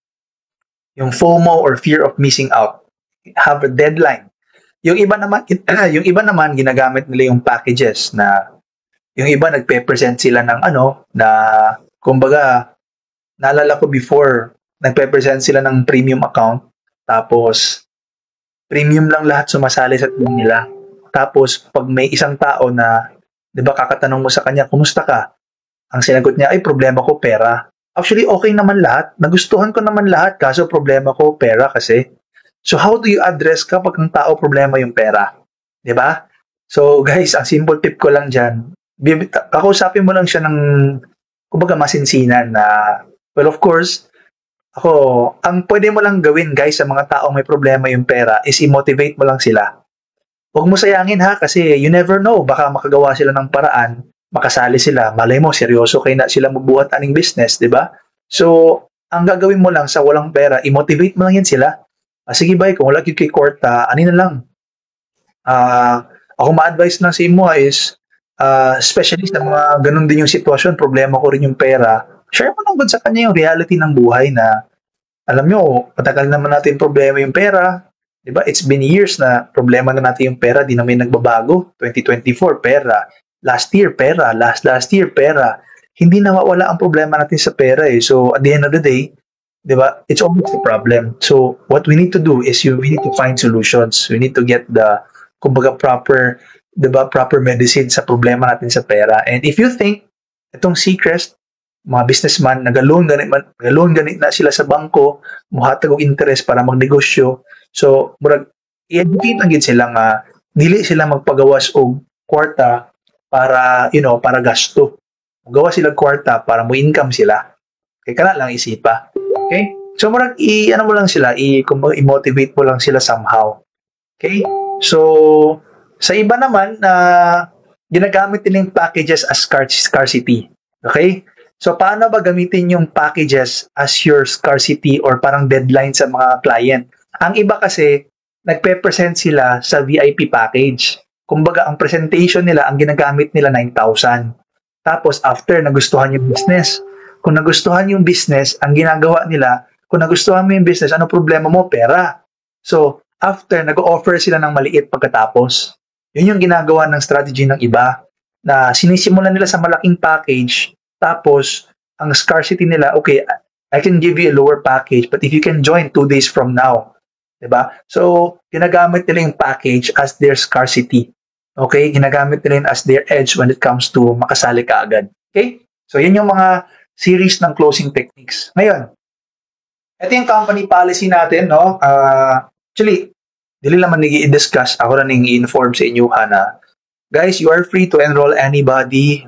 yung FOMO or fear of missing out. Have a deadline. Yung iba naman ginagamit nila yung packages na yung iba nagpe-present sila ng na kumbaga naalala ko before nagpe-present sila ng premium account tapos premium lang lahat sumasali sa team nila. Tapos pag may isang tao na 'di ba kakatanong mo sa kanya, "Kumusta ka?" Ang sinagot niya ay problema ko pera. Actually, okay naman lahat. Nagustuhan ko naman lahat. Kaso problema ko, pera kasi. So, how do you address kapag ang tao problema yung pera? Diba? So, guys, ang simple tip ko lang dyan. Kakausapin mo lang siya ng, kumbaga, masinsinan na, well, of course, ang pwede mo lang gawin, guys, sa mga taong may problema yung pera is i-motivate mo lang sila. Huwag mo sayangin ha, kasi you never know. Baka makagawa sila ng paraan makasali sila, malay mo, seryoso kayo na sila mabuhat aning business, di ba? So, ang gagawin mo lang sa walang pera, i-motivate mo lang yan sila. Sige bay, kung wala kayo kay Korta, na lang. Ako ma-advise lang sa imo is, especially sa mga ganun din yung sitwasyon, problema ko rin yung pera, share mo lang sa kanya yung reality ng buhay na, alam nyo, matagal naman natin problema yung pera, di ba? It's been years na problema na natin yung pera, di naman nagbabago. 2024, pera. Last year, pera. Last year, pera. Hindi nawawala ang problema natin sa pera eh. So, at the end of the day, di ba, it's almost a problem. So, what we need to do is we need to find solutions. We need to get the, kumbaga, proper medicine sa problema natin sa pera. And if you think, itong Seacrest, mga businessman, nag-loan ganit na sila sa bangko, muhatag og interest para magnegosyo. So, murag, i-educate ang gid sila nga, dili sila magpagawas og kwarta para, para gasto. Magawa sila kwarta para mo income sila. Kaya kana lang isipa. Okay? So, murag, ano mo lang sila, kumbaga, i-motivate mo lang sila somehow. Okay? So, sa iba naman, ginagamit nila yung packages as scarcity. Okay? So, paano ba gamitin yung packages as your scarcity or parang deadline sa mga client? Ang iba kasi, nagpe-present sila sa VIP package. Kumbaga, ang presentation nila, ang ginagamit nila 9,000. Tapos, after, nagustuhan yung business. Kung nagustuhan yung business, ang ginagawa nila, kung nagustuhan mo yung business, ano problema mo? Pera. So, after, nag-offer sila ng maliit pagkatapos. Yun yung ginagawa ng strategy ng iba, na sinisimulan nila sa malaking package, tapos, ang scarcity nila, okay, I can give you a lower package, but if you can join 2 days from now, diba? So, ginagamit nila yung package as their scarcity. Okay? Ginagamit nila yun as their edge when it comes to makasali ka agad. Okay? So, yun yung mga series ng closing techniques. Ngayon, ito yung company policy natin, no? Actually, dili naman nag-i-discuss, ako na nang-i-inform sa inyo na, guys, you are free to enroll anybody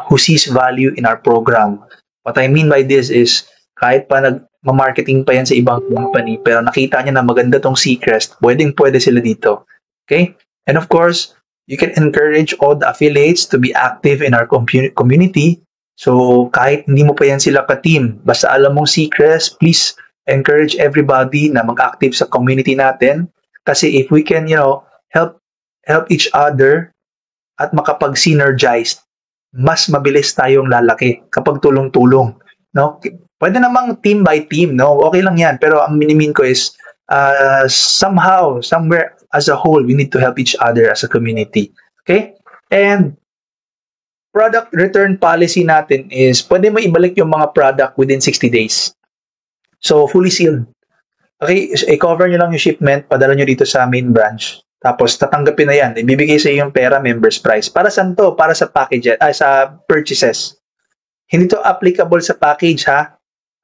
who sees value in our program. What I mean by this is, kahit pa nag-marketing pa yan sa ibang company, pero nakita niya na maganda tong Seacrest, pwede sila dito. Okay? And of course, you can encourage all the affiliates to be active in our community. So, kahit hindi mo pa yan sila ka-team, basta alam mong Seacrest, please encourage everybody na mag-active sa community natin. Kasi if we can, help each other at makapag-synergize, mas mabilis tayong lalaki kapag tulong-tulong. No? Pwede namang team by team, no? Okay lang yan. Pero ang minimin ko is, somehow, somewhere as a whole, we need to help each other as a community. Okay? And product return policy natin is, pwede mo ibalik yung mga product within 60 days. So, fully sealed. Okay? I-cover nyo lang yung shipment, padala nyo dito sa main branch. Tapos, tatanggapin na yan. Ibibigay sa iyo yung pera, members price. Para saan to? Para sa package, sa purchases. Hindi to applicable sa package, ha?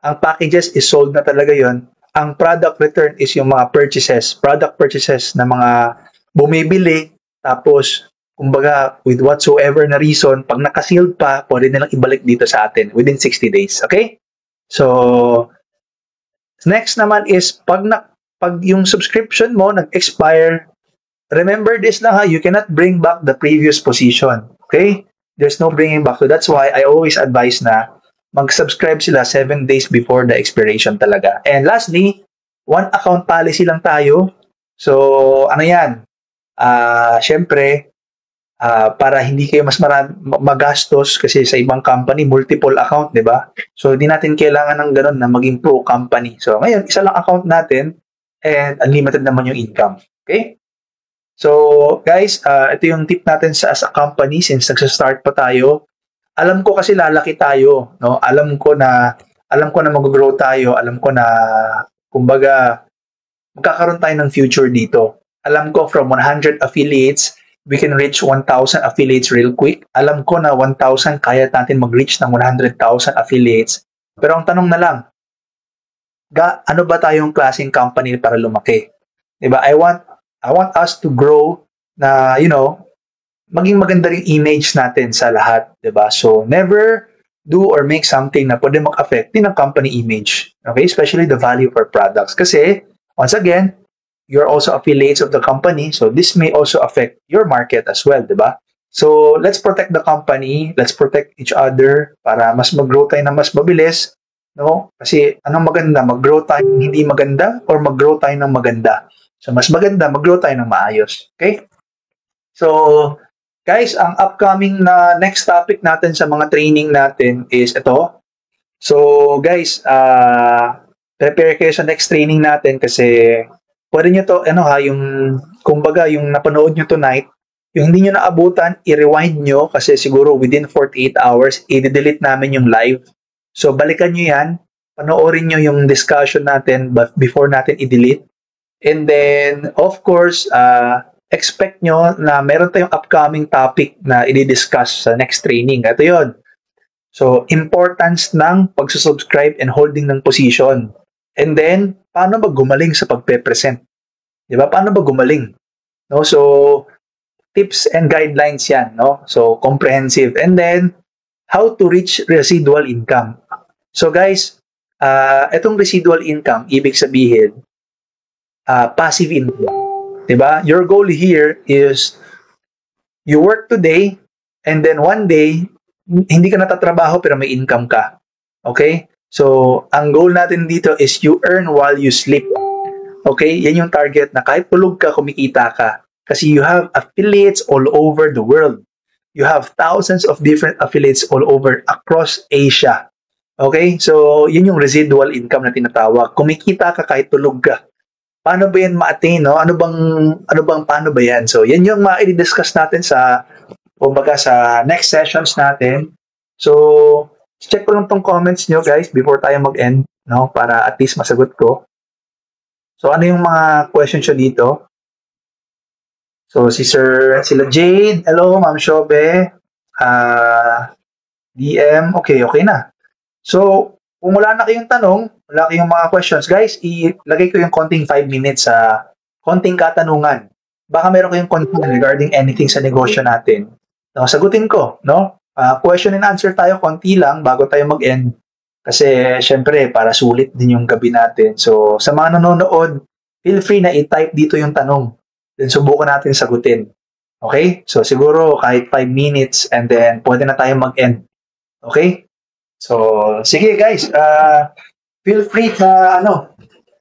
Ang packages is sold na talaga yon. Ang product return is yung mga purchases, product purchases na mga bumibili, tapos, kumbaga, with whatsoever na reason, pag nakasealed pa, pwede nilang ibalik dito sa atin within 60 days. Okay? So, next naman is, pag yung subscription mo nag-expire, remember this lang ha, you cannot bring back the previous position. Okay? There's no bringing back. So that's why I always advise na mag-subscribe sila 7 days before the expiration talaga. And lastly, one account policy lang tayo. So, ano yan? Syempre, para hindi kayo mas magastos kasi sa ibang company, multiple account, di ba? So, hindi natin kailangan ng ganun na maging pro company. So, ngayon, isa lang account natin and unlimited naman yung income. Okay? So, guys, ito yung tip natin as a company since nagsa-start pa tayo. Alam ko kasi lalaki tayo, no? Alam ko na mag-grow tayo, alam ko na kumbaga magkakaroon tayo ng future dito. Alam ko from 100 affiliates, we can reach 1,000 affiliates real quick. Alam ko na 1,000 kaya natin mag-reach ng 100,000 affiliates. Pero ang tanong na lang, ano ba tayong klaseng company para lumaki? Diba? I want us to grow na, maging maganda rin image natin sa lahat, 'di ba? So, never do or make something na pwede mag-affect din ang company image. Okay? Especially the value of our products. Kasi, once again, you're also affiliates of the company, so this may also affect your market as well, 'di ba? So, let's protect the company, let's protect each other para mas mag-grow tayo na mas mabilis, no? Kasi anong maganda, mag-grow tayo ng hindi maganda or mag-grow tayo ng maganda? So, mas maganda, mag-grow tayo ng maayos. Okay? So, guys, ang upcoming na next topic natin sa mga training natin is ito. So, guys, prepare kayo sa next training natin kasi pwede nyo to, kumbaga, yung napanood nyo tonight, yung hindi nyo naabutan, i-rewind nyo kasi siguro within 48 hours, i-delete namin yung live. So, balikan nyo yan, panoorin nyo yung discussion natin before natin i-delete. And then, of course, expect nyo na meron tayong upcoming topic na i-discuss sa next training. Ito yun. So, importance ng pagsusubscribe and holding ng position. And then, paano ba gumaling sa pagpe-present? Di ba? Paano ba gumaling? No? So, tips and guidelines yan. No? So, comprehensive. And then, how to reach residual income. So, guys, itong residual income, ibig sabihin, passive income. Di ba? Your goal here is you work today and then one day, hindi ka natatrabaho pero may income ka. Okay? So, ang goal natin dito is you earn while you sleep. Okay? Yan yung target na kahit tulog ka, kumikita ka. Kasi you have affiliates all over the world. You have thousands of different affiliates all over across Asia. Okay? So, yun yung residual income na tinatawag. Kumikita ka kahit tulog ka. Paano ba yan ma-attain, no? Paano ba yan? So, yan yung ma-discuss natin sa next sessions natin. So, check ko lang tong comments nyo, guys, before tayo mag-end, no? Para at least masagot ko. So, ano yung mga questions nyo dito? So, sila Jade, hello, Ma'am Shobe, DM, okay na. So, kung wala na kayong tanong, wala kayong mga questions, guys, ilagay ko yung konting 5 minutes sa konting katanungan. Baka meron kayong content regarding anything sa negosyo natin. No, sagutin ko, no? Question and answer tayo konti lang bago tayo mag-end. Kasi, syempre, para sulit din yung gabi natin. So, sa mga nanonood, feel free na i-type dito yung tanong. Then, subukan natin sagutin. Okay? So, siguro kahit 5 minutes and then pwede na tayo mag-end. Okay? So, sige guys, feel free na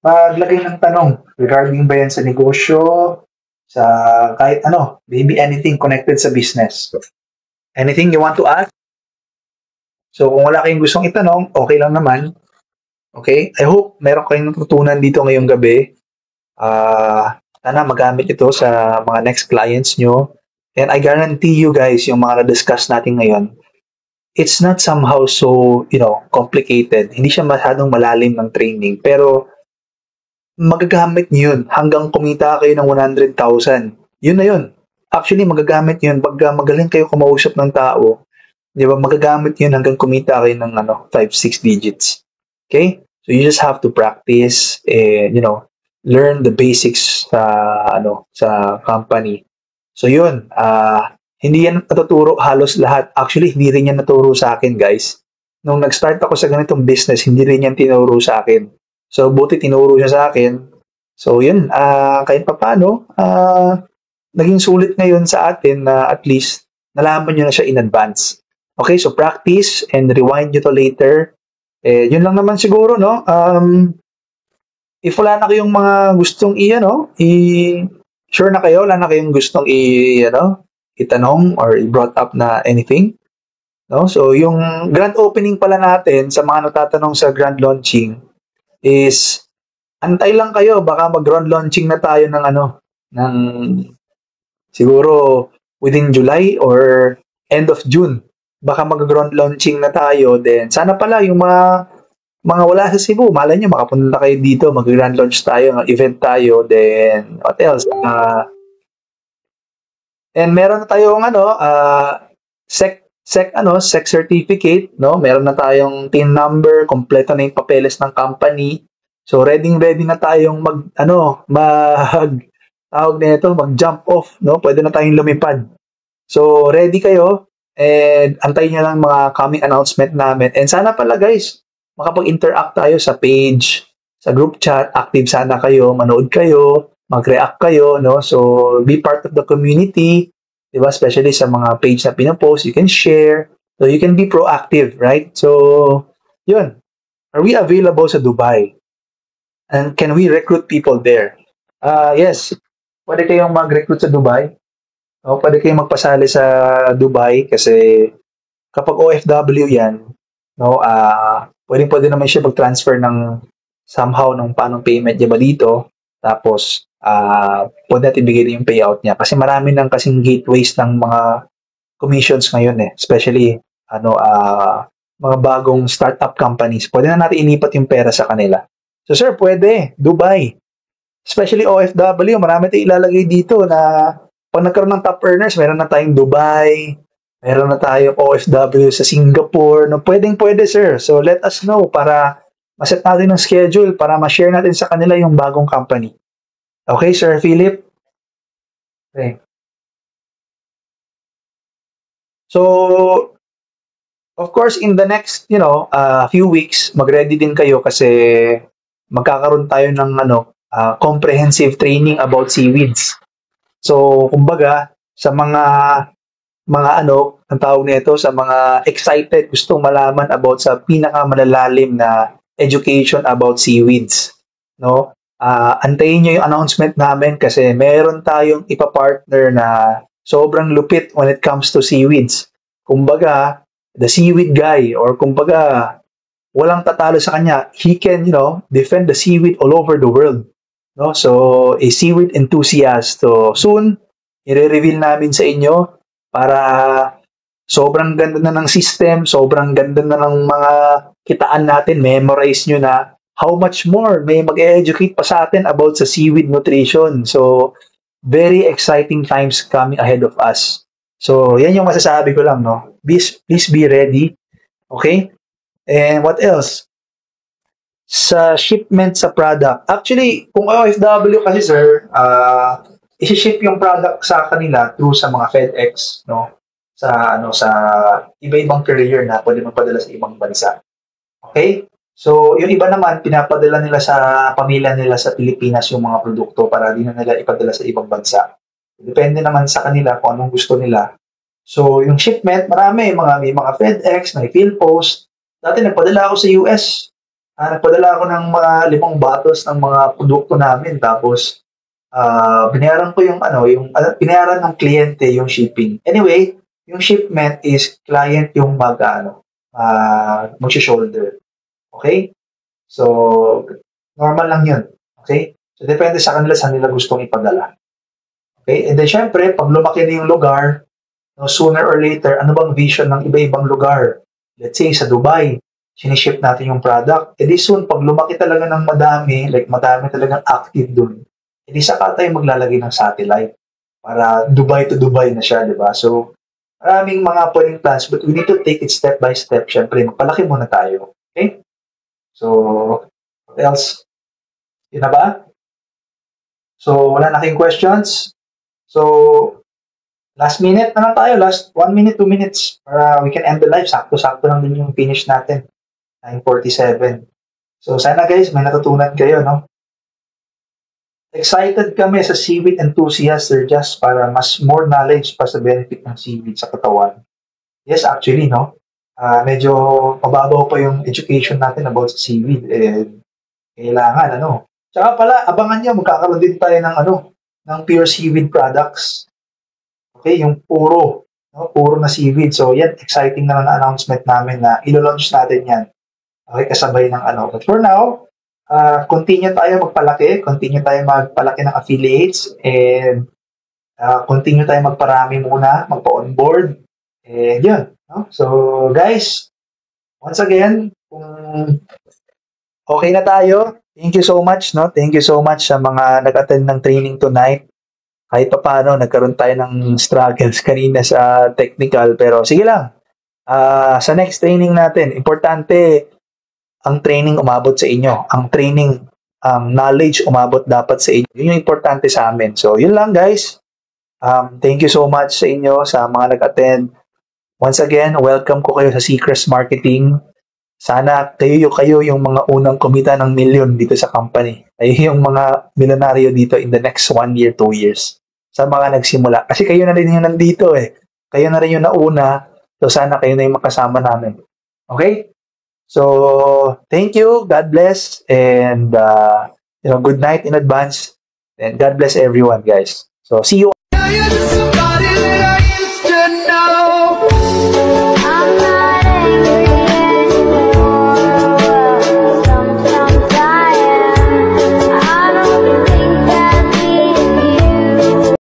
maglagay ng tanong regarding ba yan sa negosyo, sa kahit maybe anything connected sa business. Anything you want to ask? So, kung wala kayong gustong itanong, okay lang naman. Okay? I hope meron kayong natutunan dito ngayong gabi. Sana magamit ito sa mga next clients nyo. And I guarantee you guys, yung mga na-discuss natin ngayon, it's not somehow so, complicated. Hindi siya masyadong malalim ng training. Pero, magagamit nyo yun hanggang kumita kayo ng 100,000. Yun na yun. Actually, magagamit nyo yun pag magaling kayo kumausap ng tao. Di ba? Magagamit nyo yun hanggang kumita kayo ng 5-6 digits. Okay? So, you just have to practice and, learn the basics sa company. So, yun. Hindi yan natuturo halos lahat. Actually, hindi rin yan naturo sa akin, guys. Nung nag-start ako sa ganitong business, hindi rin yan tinuro sa akin. So, buti tinuro siya sa akin. So, yun. Kahit paano, naging sulit ngayon sa atin na at least nalaman nyo na siya in advance. Okay, so practice and rewind nyo to later. Yun lang naman siguro, no? If wala na kayong mga gustong sure na kayo, wala na kayong gustong itanong or i-brought up na anything. No? So, yung grand opening pala natin sa mga natatanong sa grand launching is antay lang kayo, baka mag-grand launching na tayo ng siguro within July or end of June. Baka mag-grand launching na tayo. Then, sana pala yung mga wala sa Cebu, malay nyo, makapunta kayo dito, mag-grand launch tayo, event tayo, then, what else? And meron na tayong SEC certificate, no? Meron na tayong TIN number, kompleto na yung papeles ng company. So ready na tayong mag-jump off, no? Pwede na tayong lumipad. So ready kayo and antayin niyo lang mga coming announcement namin. And sana pala guys, makapag-interact tayo sa page, sa group chat, active sana kayo, manood kayo, mag-react kayo, no? So, be part of the community, diba? Especially sa mga page na pinapost, you can share, so you can be proactive, right? So, yun. Are we available sa Dubai? And can we recruit people there? Yes. Pwede kayong mag-recruit sa Dubai. No? Pwede kayong magpasali sa Dubai kasi kapag OFW yan, no, pwede naman siya mag-transfer ng somehow ng paanong payment niya ba dito. Tapos, pwede natin ibigay yung payout niya. Kasi marami nang kasing gateways ng mga commissions ngayon Especially, mga bagong startup companies. Pwede na natin inipat yung pera sa kanila. So, sir, pwede. Dubai. Especially OFW, marami tayong ilalagay dito na pag nagkaroon ng top earners, meron na tayong Dubai, Meron na tayo OFW sa Singapore. No, pwede sir. So let us know para maset natin ng schedule para ma-share natin sa kanila yung bagong company. Okay, Sir Philip? Okay. So, of course, in the next, few weeks, mag-ready din kayo kasi magkakaroon tayo ng comprehensive training about seaweeds. So, kumbaga, sa ang tawag nito, sa mga excited, gustong malaman about sa pinakamalalalim na education about seaweeds, no? Antayin nyo yung announcement namin kasi meron tayong ipapartner na sobrang lupit when it comes to seaweeds. Kumbaga, the seaweed guy, or kumbaga, walang tatalo sa kanya. He can, defend the seaweed all over the world. No? So, a seaweed enthusiast. So, soon, i-reveal namin sa inyo para sobrang ganda na ng system, sobrang ganda na ng mga kitaan natin, memorize nyo na how much more may mag-educate pa sa atin about sa seaweed nutrition. So, very exciting times coming ahead of us. So, yan yung masasabi ko lang, no? Please be ready. Okay? And what else? Sa shipment sa product. Actually, kung OFW kasi, sir, isi-ship yung product sa kanila through sa mga FedEx, no? Sa iba-ibang carrier na pwede magpadala sa ibang bansa. Okay? So, yung iba naman, pinapadala nila sa pamilya nila sa Pilipinas yung mga produkto para di na nila ipadala sa ibang bansa. Depende naman sa kanila kung anong gusto nila. So, yung shipment, may mga FedEx, may PhilPost. Dati nagpadala ako sa US. Nagpadala ako ng mga 5 bottles ng mga produkto namin. Tapos, binayaran ko binayaran ng kliyente yung shipping. Anyway, yung shipment is client yung mag-shoulder. Okay? So, normal lang yun. Okay? So, depende sa kanila saan nila gustong ipadala. Okay? And then, syempre, pag lumaki na yung lugar, sooner or later, ano bang vision ng iba-ibang lugar? Let's say, sa Dubai, siniship natin yung product. E di soon, pag lumaki talaga ng madami talagang active dun, e di saka tayo maglalagay ng satellite para Dubai to Dubai na siya, di ba? So, maraming mga pwedeng plans, but we need to take it step by step. Siyempre, magpalaki muna tayo. Okay? So, what else? Yun na ba? So, wala na kayong questions? So, last minute na lang tayo. Last 1 minute, 2 minutes para we can end the live. Sakto-sakto lang din yung finish natin. 9:47. So, sana guys, may natutunan kayo, no? Excited kami sa seaweed enthusiasts, sir, just para more knowledge pa sa benefit ng seaweed sa katawan. Yes, actually, no? Medyo mababaw pa yung education natin about sa seaweed. Kailangan, Tsaka pala, abangan nyo, magkakaroon din tayo ng pure seaweed products. Okay, yung puro na seaweed. So, yan, exciting na announcement namin na ilo-launch natin yan. Okay, kasabay ng But for now, continue tayo magpalaki ng affiliates, and continue tayo magparami muna, magpa-onboard, and yun. No? So, guys, once again, kung okay na tayo, thank you so much, no? Thank you so much sa mga nag-attend ng training tonight. Kahit pa paano, nagkaroon tayo ng struggles kanina sa technical, pero sige lang. Sa next training natin, importante ang training umabot sa inyo. Ang training, knowledge umabot dapat sa inyo. Yun yung importante sa amin. So, yun lang guys. Thank you so much sa inyo, sa mga nag-attend. Once again, welcome ko kayo sa Seacrest Marketing. Sana kayo yung mga unang kumita ng milyon dito sa company. Kayo yung mga milyonaryo dito in the next 1 year, 2 years. Sa mga nagsimula. Kasi kayo na rin yung nandito eh. Kayo na rin yung nauna. So sana kayo na yung makasama namin. Okay? So, thank you. God bless. And, good night in advance. And God bless everyone, guys. So, see you.